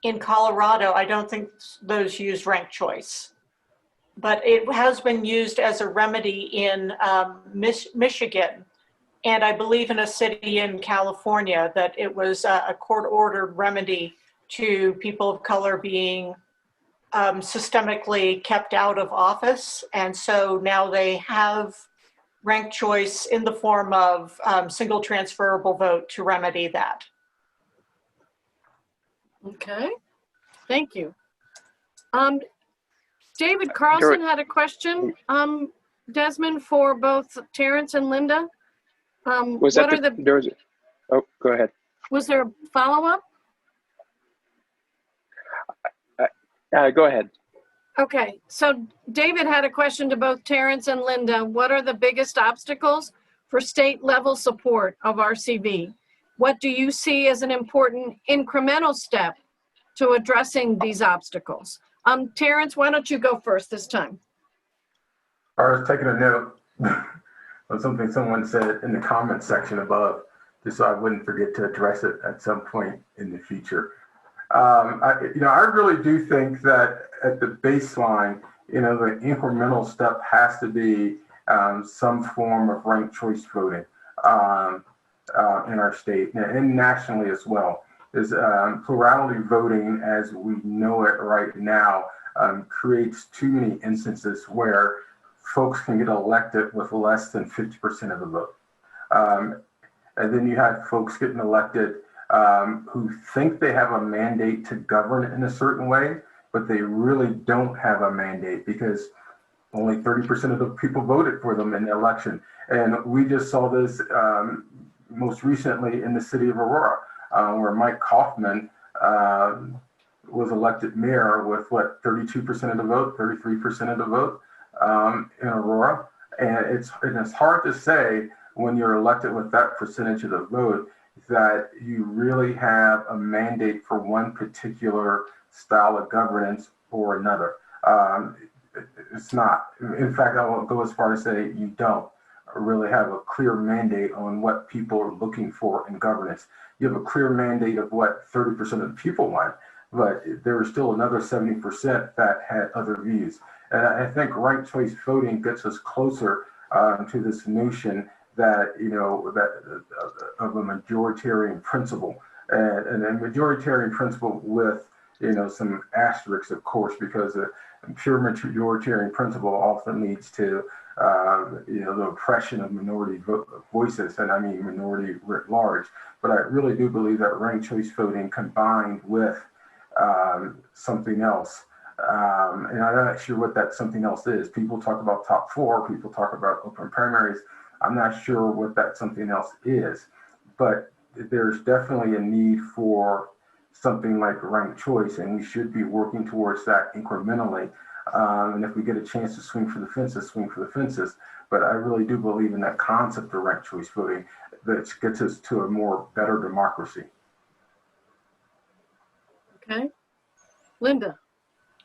in Colorado, I don't think those use ranked choice, but it has been used as a remedy in Michigan. And I believe in a city in California that it was a court-ordered remedy to people of color being systemically kept out of office. And so now they have ranked choice in the form of single transferable vote to remedy that. Okay, thank you. David Carlson had a question, Desmond, for both Terrence and Linda. Oh, go ahead. Was there a follow-up? Go ahead. Okay, so David had a question to both Terrence and Linda. What are the biggest obstacles for state level support of RCV? What do you see as an important incremental step to addressing these obstacles? Terrence, why don't you go first this time? I was taking a note of something someone said in the comment section above, just so I wouldn't forget to address it at some point in the future. I really do think that at the baseline, the incremental step has to be some form of ranked choice voting in our state and nationally as well. Is plurality voting as we know it right now creates too many instances where folks can get elected with less than 50% of the vote. And then you have folks getting elected who think they have a mandate to govern in a certain way, but they really don't have a mandate because only 30% of the people voted for them in the election. And we just saw this most recently in the city of Aurora, where Mike Kaufman was elected mayor with 32% of the vote, 33% of the vote in Aurora. And it's hard to say when you're elected with that percentage of the vote that you really have a mandate for one particular style of governance or another. It's not. In fact, I won't go as far as say you don't really have a clear mandate on what people are looking for in governance. You have a clear mandate of what 30% of the people want, but there was still another 70% that had other views. And I think ranked choice voting gets us closer to this notion that, of a majoritarian principle, and a majoritarian principle with, some asterisks, of course, because a pure majoritarian principle often leads to the oppression of minority voices, and I mean minority writ large. But I really do believe that ranked choice voting combined with something else, and I'm not sure what that something else is. People talk about top four, people talk about open primaries. I'm not sure what that something else is, but there's definitely a need for something like ranked choice, and we should be working towards that incrementally. And if we get a chance to swing for the fences, swing for the fences. But I really do believe in that concept of ranked choice voting that gets us to a more better democracy. Okay. Linda.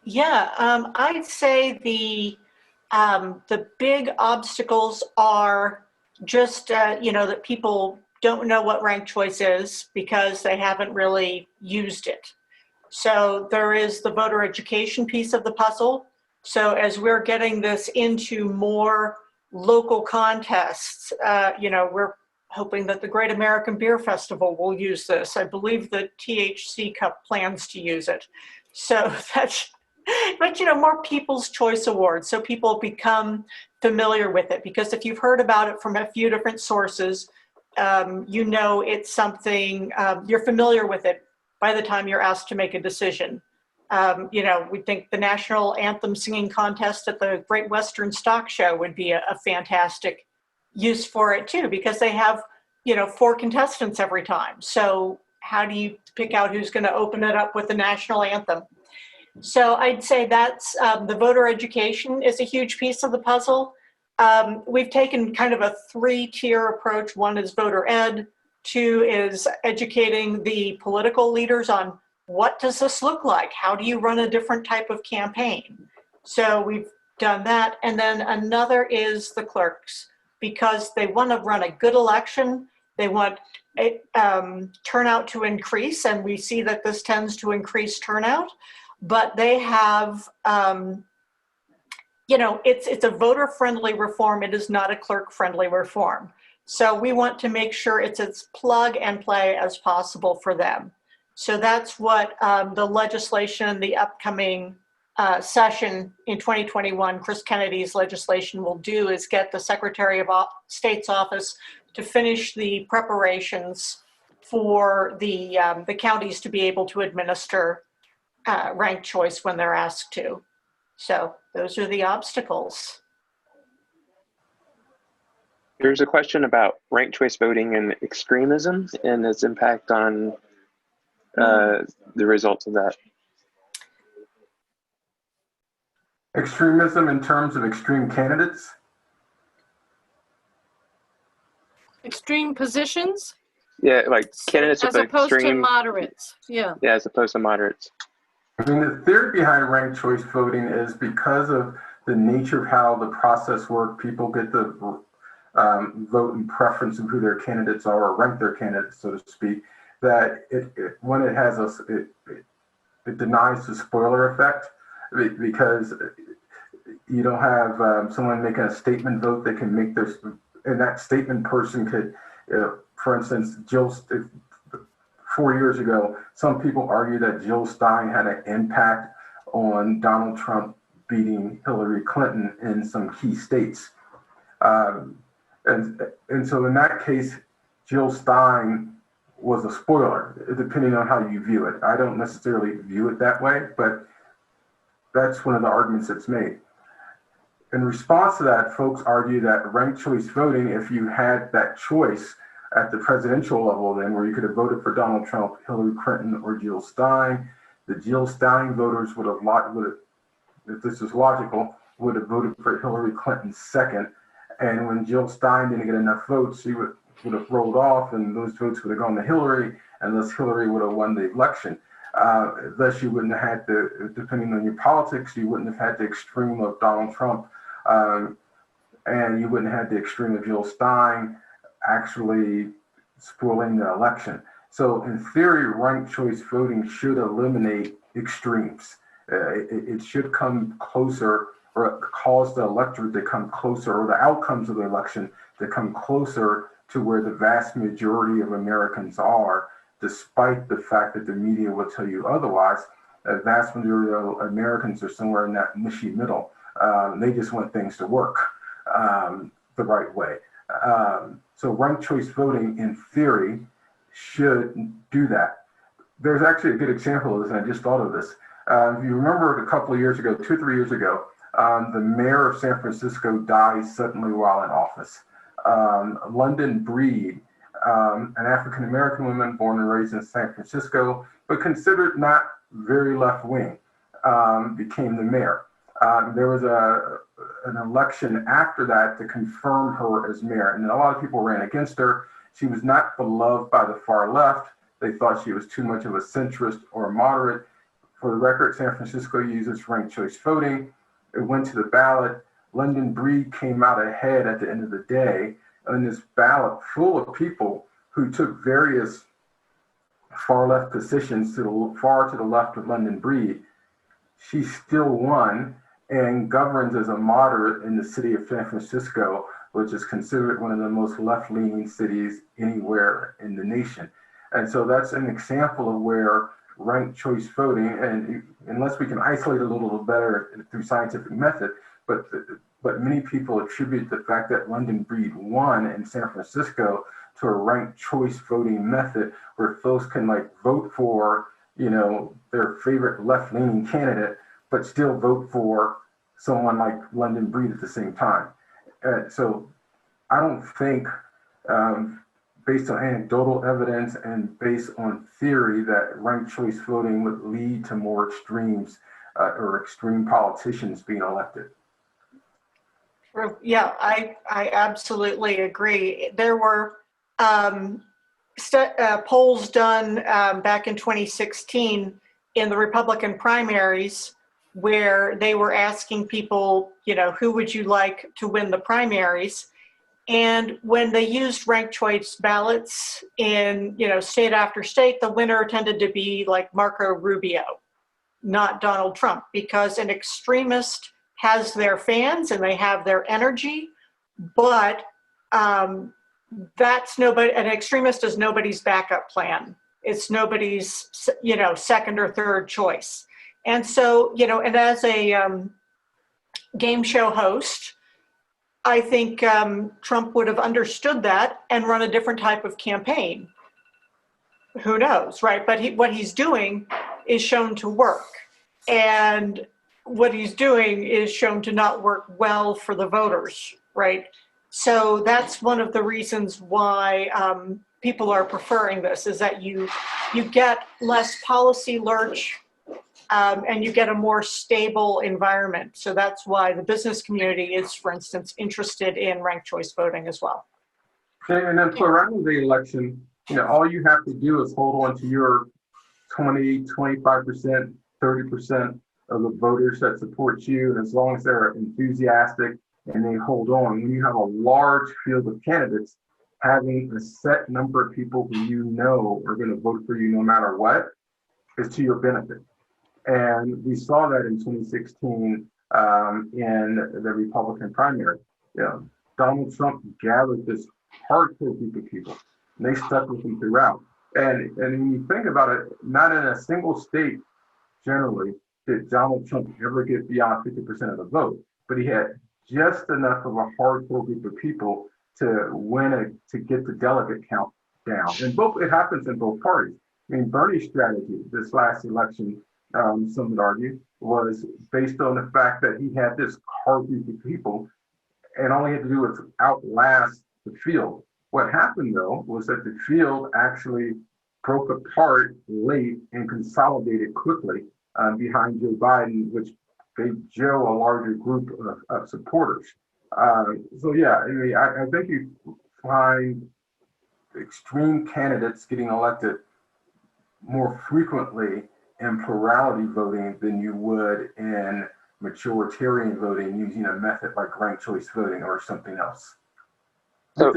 Yeah, I'd say the big obstacles are just, that people don't know what ranked choice is because they haven't really used it. So there is the voter education piece of the puzzle. So as we're getting this into more local contests, we're hoping that the Great American Beer Festival will use this. I believe the THC Cup plans to use it. So that's, but more People's Choice Awards, so people become familiar with it. Because if you've heard about it from a few different sources, it's something, you're familiar with it by the time you're asked to make a decision. We think the national anthem singing contest at the Great Western Stock Show would be a fantastic use for it too, because they have, 4 contestants every time. So how do you pick out who's going to open it up with the national anthem? So I'd say that's the voter education is a huge piece of the puzzle. We've taken kind of a 3-tier approach. 1 is voter ed. 2 is educating the political leaders on what does this look like? How do you run a different type of campaign? So we've done that. And then another is the clerks, because they want to run a good election. They want turnout to increase, and we see that this tends to increase turnout. But they have, it's a voter-friendly reform. It is not a clerk-friendly reform. So we want to make sure it's as plug and play as possible for them. So that's what the legislation, the upcoming session in 2021, Chris Kennedy's legislation will do, is get the Secretary of State's office to finish the preparations for the counties to be able to administer ranked choice when they're asked to. So those are the obstacles. There's a question about ranked choice voting and extremism and its impact on the results of that. Extremism in terms of extreme candidates? Extreme positions? Yeah, like candidates as with opposed to extreme moderates. Yeah. Yeah, as opposed to moderates. I mean, the theory behind ranked choice voting is because of the nature of how the process works, people get to vote in preference of who their candidates are, or rank their candidates, so to speak, that when it has it denies the spoiler effect, because you don't have someone making a statement vote that can make their, and that statement person could, for instance, 4 years ago, some people argue that Jill Stein had an impact on Donald Trump beating Hillary Clinton in some key states. And so in that case, Jill Stein was a spoiler, depending on how you view it. I don't necessarily view it that way, but that's one of the arguments that's made. In response to that, folks argue that ranked choice voting, if you had that choice at the presidential level, then where you could have voted for Donald Trump, Hillary Clinton, or Jill Stein, the Jill Stein voters would have, if this is logical, would have voted for Hillary Clinton second. And when Jill Stein didn't get enough votes, she would have rolled off, and those votes would have gone to Hillary, and thus Hillary would have won the election. Thus, you wouldn't have had to, depending on your politics, you wouldn't have had the extreme of Donald Trump, and you wouldn't have had the extreme of Jill Stein actually spoiling the election. So in theory, ranked choice voting should eliminate extremes. It should come closer, or cause the electorate to come closer, or the outcomes of the election to come closer to where the vast majority of Americans are, despite the fact that the media will tell you otherwise. A vast majority of Americans are somewhere in that mushy middle. They just want things to work. the right way. So ranked choice voting, in theory, should do that. There's actually a good example of this, and I just thought of this. If you remember a couple of years ago, 2 or 3 years ago, the mayor of San Francisco died suddenly while in office. London Breed, an African-American woman born and raised in San Francisco, but considered not very left-wing, became the mayor. There was an election after that to confirm her as mayor, and a lot of people ran against her. She was not beloved by the far left. They thought she was too much of a centrist or a moderate. For the record, San Francisco uses ranked choice voting. It went to the ballot. London Breed came out ahead at the end of the day on this ballot full of people who took various far left positions far to the left of London Breed. She still won and governs as a moderate in the city of San Francisco, which is considered one of the most left-leaning cities anywhere in the nation. And so that's an example of where ranked choice voting, and unless we can isolate it a little better through scientific method, but many people attribute the fact that London Breed won in San Francisco to a ranked choice voting method where folks can vote for, their favorite left-leaning candidate, but still vote for someone like London Breed at the same time. So I don't think, based on anecdotal evidence and based on theory, that ranked choice voting would lead to more extremes or extreme politicians being elected. Yeah, I absolutely agree. There were polls done back in 2016 in the Republican primaries where they were asking people, who would you like to win the primaries? And when they used ranked choice ballots in, state after state, the winner tended to be like Marco Rubio, not Donald Trump, because an extremist has their fans and they have their energy, but that's nobody. An extremist is nobody's backup plan. It's nobody's, second or third choice. And so, and as a game show host, I think Trump would have understood that and run a different type of campaign. Who knows, right? But what he's doing is shown to work. And what he's doing is shown to not work well for the voters, right? So that's one of the reasons why people are preferring this, is that you get less policy lurch and you get a more stable environment. So that's why the business community is, for instance, interested in ranked choice voting as well. Okay, and then plurality election, all you have to do is hold on to your 20, 25%, 30% of the voters that support you, and as long as they're enthusiastic and they hold on. When you have a large field of candidates, having a set number of people who are going to vote for you no matter what is to your benefit. And we saw that in 2016 in the Republican primary. Donald Trump gathered this hardcore group of people, and they stuck with him throughout. And when you think about it, not in a single state, generally, did Donald Trump ever get beyond 50% of the vote, but he had just enough of a hardcore group of people to get the delegate count down. And it happens in both parties. I mean, Bernie's strategy this last election, some would argue, was based on the fact that he had this hard group of people, and all he had to do was outlast the field. What happened, though, was that the field actually broke apart late and consolidated quickly behind Joe Biden, which gave Joe a larger group of supporters. So yeah, I think you find extreme candidates getting elected more frequently in plurality voting than you would in majoritarian voting using a method like ranked choice voting or something else. So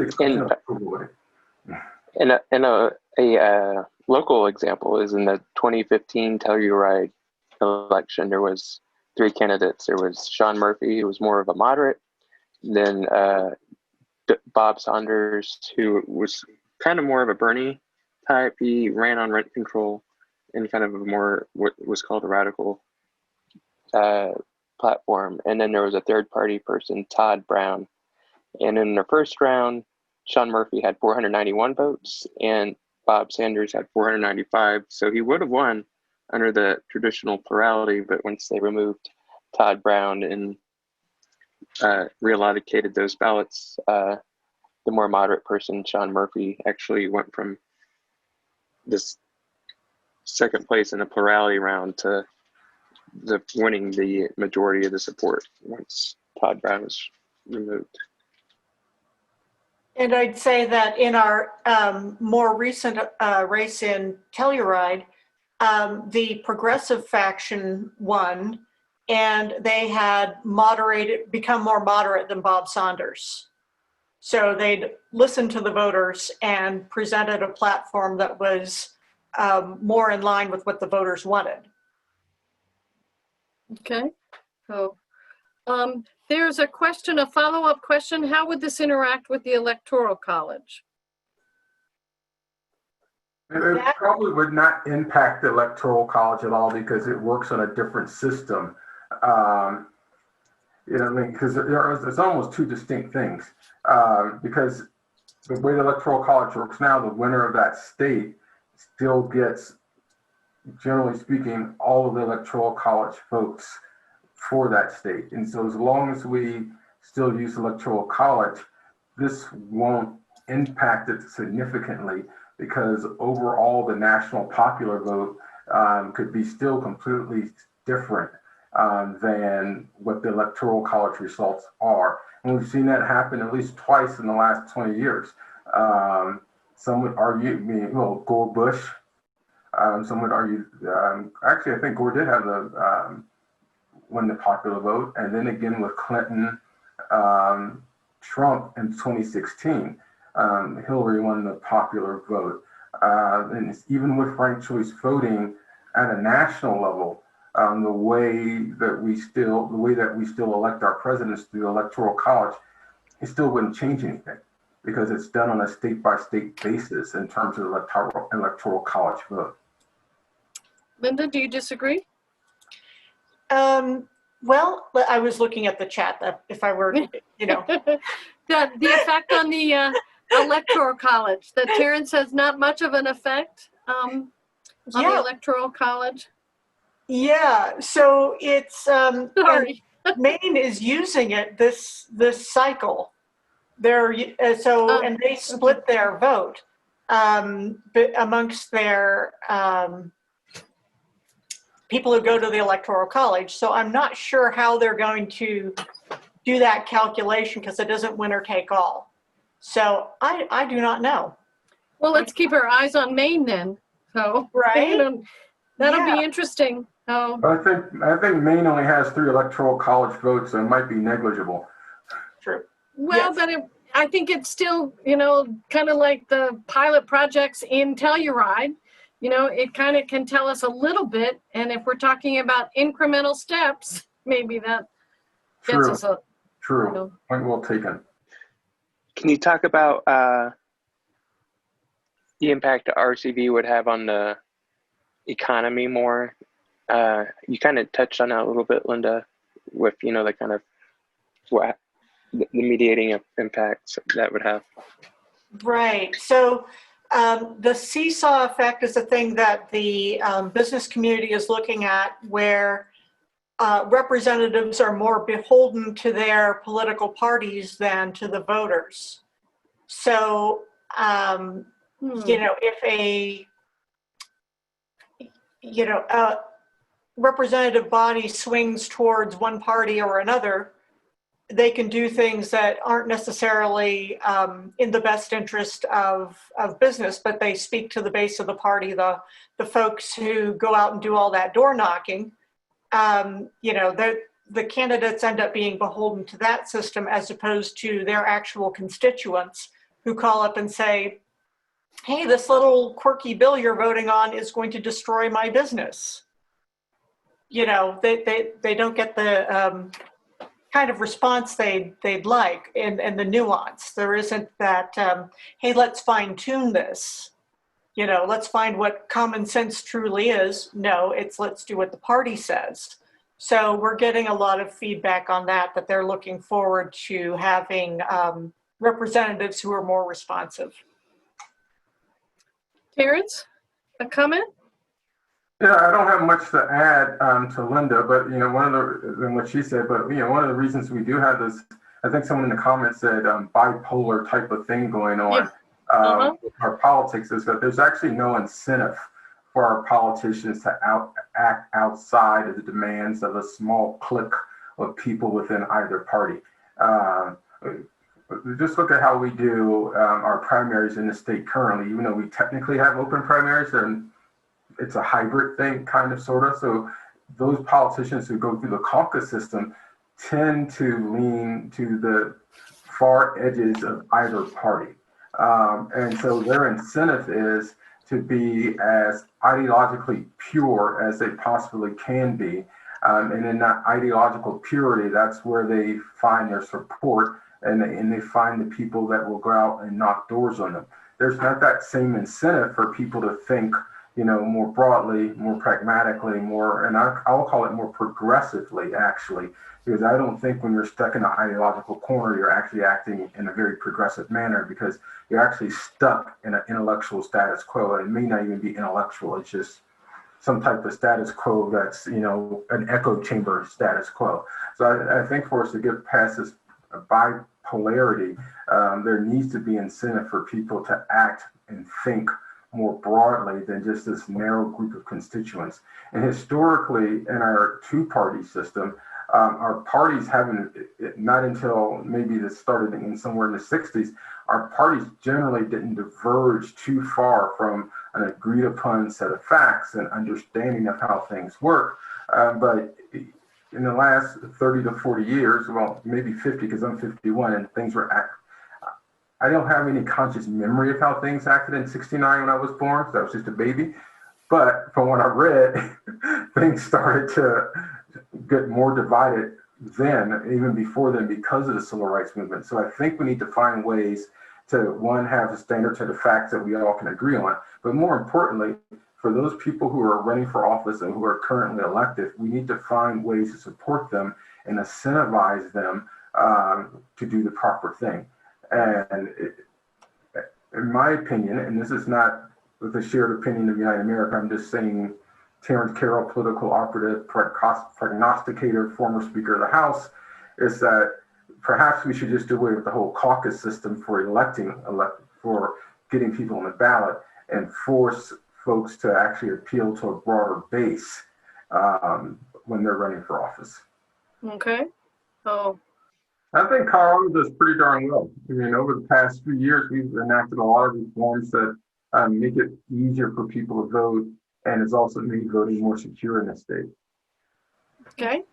in a local example is in the 2015 Telluride election, there was 3 candidates. There was Sean Murphy, who was more of a moderate, then Bob Saunders, who was kind of more of a Bernie type. He ran on rent control and kind of a more what was called a radical platform. And then there was a third party person, Todd Brown, And in the first round, Sean Murphy had 491 votes and Bob Sanders had 495. So he would have won under the traditional plurality, but once they removed Todd Brown and reallocated those ballots, the more moderate person, Sean Murphy, actually went from this second place in a plurality round to winning the majority of the support once Todd Brown was removed. And I'd say that in our more recent race in Telluride, the progressive faction won, and they had become more moderate than Bob Saunders. So they'd listened to the voters and presented a platform that was more in line with what the voters wanted. Okay. So there's a question, a follow-up question. How would this interact with the Electoral College? It probably would not impact the Electoral College at all because it works on a different system. You know, I mean, because there's almost two distinct things. Because the way the Electoral College works now, the winner of that state still gets, generally speaking, all of the Electoral College votes for that state. And so as long as we still use Electoral College, this won't impact it significantly because overall the national popular vote could be still completely different than what the Electoral College results are. And we've seen that happen at least twice in the last 20 years. Some would argue, well, Gore Bush, some would argue, actually I think Gore did have the win the popular vote, and then again with Clinton, Trump in 2016, Hillary won the popular vote. And it's even with ranked choice voting at a national level, the way that we still elect our presidents through the Electoral College, it still wouldn't change anything because it's done on a state-by-state basis in terms of Electoral College vote. Linda, do you disagree? Well, I was looking at the chat, that if I were, you know. The effect on the Electoral College, that Terrence has not much of an effect on the Electoral College? Yeah, so it's, Sorry. Maine is using it this cycle. And they split their vote amongst their people who go to the Electoral College. So I'm not sure how they're going to do that calculation because it isn't winner take all. So I do not know. Well, let's keep our eyes on Maine then. So Right? That'll be interesting. Oh. I think Maine only has 3 Electoral College votes, so it might be negligible. True. Well, Yes. but I think it's still, you know, kind of like the pilot projects in Telluride. You know, it kind of can tell us a little bit. And if we're talking about incremental steps, maybe that gets us a... True. You know. Point well taken. Can you talk about the impact the RCV would have on the economy more? You kind of touched on that a little bit, Linda, with, you know, the kind of the mediating impacts that would have. Right. So the seesaw effect is a thing that the business community is looking at, where representatives are more beholden to their political parties than to the voters. So, you know, if a representative body swings towards one party or another, they can do things that aren't necessarily in the best interest of business, but they speak to the base of the party, the folks who go out and do all that door knocking. You know, the candidates end up being beholden to that system as opposed to their actual constituents who call up and say, hey, this little quirky bill you're voting on is going to destroy my business. You know, they don't get the kind of response they'd like, and the nuance. There isn't that, hey, let's fine tune this. You know, let's find what common sense truly is. No, it's let's do what the party says. So we're getting a lot of feedback on that they're looking forward to having representatives who are more responsive. Terrence, a comment? Yeah, I don't have much to add to Linda, but one of the than what she said, but one of the reasons we do have this, I think someone in the comments said bipolar type of thing going on with our politics is that there's actually no incentive for our politicians to act outside of the demands of a small clique of people within either party. Just look at how we do our primaries in the state currently, even though we technically have open primaries, and it's a hybrid thing, kind of, sort of. So those politicians who go through the caucus system tend to lean to the far edges of either party. And so their incentive is to be as ideologically pure as they possibly can be. And in that ideological purity, that's where they find their support, and they find the people that will go out and knock doors on them. There's not that same incentive for people to think, more broadly, more pragmatically, and I'll call it more progressively, actually, because I don't think when you're stuck in an ideological corner, you're actually acting in a very progressive manner, because you're actually stuck in an intellectual status quo. And it may not even be intellectual, it's just some type of status quo that's, an echo chamber status quo. So I think for us to get past this bipolarity, there needs to be incentive for people to act and think more broadly than just this narrow group of constituents. And historically, in our two-party system, our parties haven't, not until maybe this started in somewhere in the 60s, our parties generally didn't diverge too far from an agreed upon set of facts and understanding of how things work. But in the last 30 to 40 years, well, maybe 50, because I'm 51, and things were I don't have any conscious memory of how things acted in 69 when I was born, because I was just a baby. But from what I read, things started to get more divided then, even before then, because of the civil rights movement. So I think we need to find ways to, one, have a standard set of facts that we all can agree on. But more importantly, for those people who are running for office and who are currently elected, we need to find ways to support them and incentivize them to do the proper thing. And in my opinion, and this is not the shared opinion of United America, I'm just saying Terrence Carroll, political operative, prognosticator, former Speaker of the House, is that perhaps we should just do away with the whole caucus system for for getting people on the ballot, and force folks to actually appeal to a broader base when they're running for office. Okay. Oh. I think Colorado does pretty darn well. I mean, over the past few years, we've enacted a lot of reforms that make it easier for people to vote, and it's also made voting more secure in the state. Okay.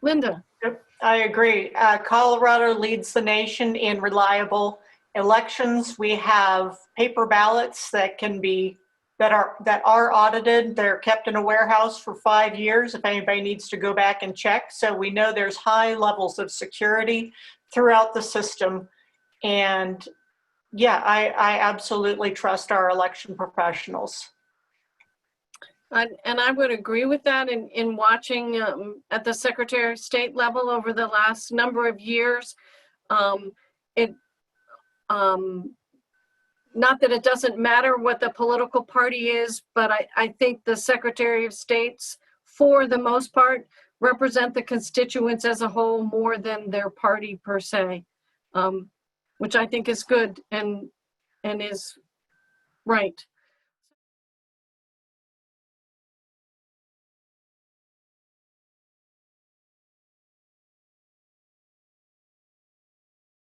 Linda. Yep, I agree. Colorado leads the nation in reliable elections. We have paper ballots that are audited. They're kept in a warehouse for 5 years if anybody needs to go back and check. So we know there's high levels of security throughout the system. And yeah, I absolutely trust our election professionals. And I would agree with that in watching at the Secretary of State level over the last number of years. Not that it doesn't matter what the political party is, but I think the Secretary of States, for the most part, represent the constituents as a whole more than their party per se, which I think is good and is right.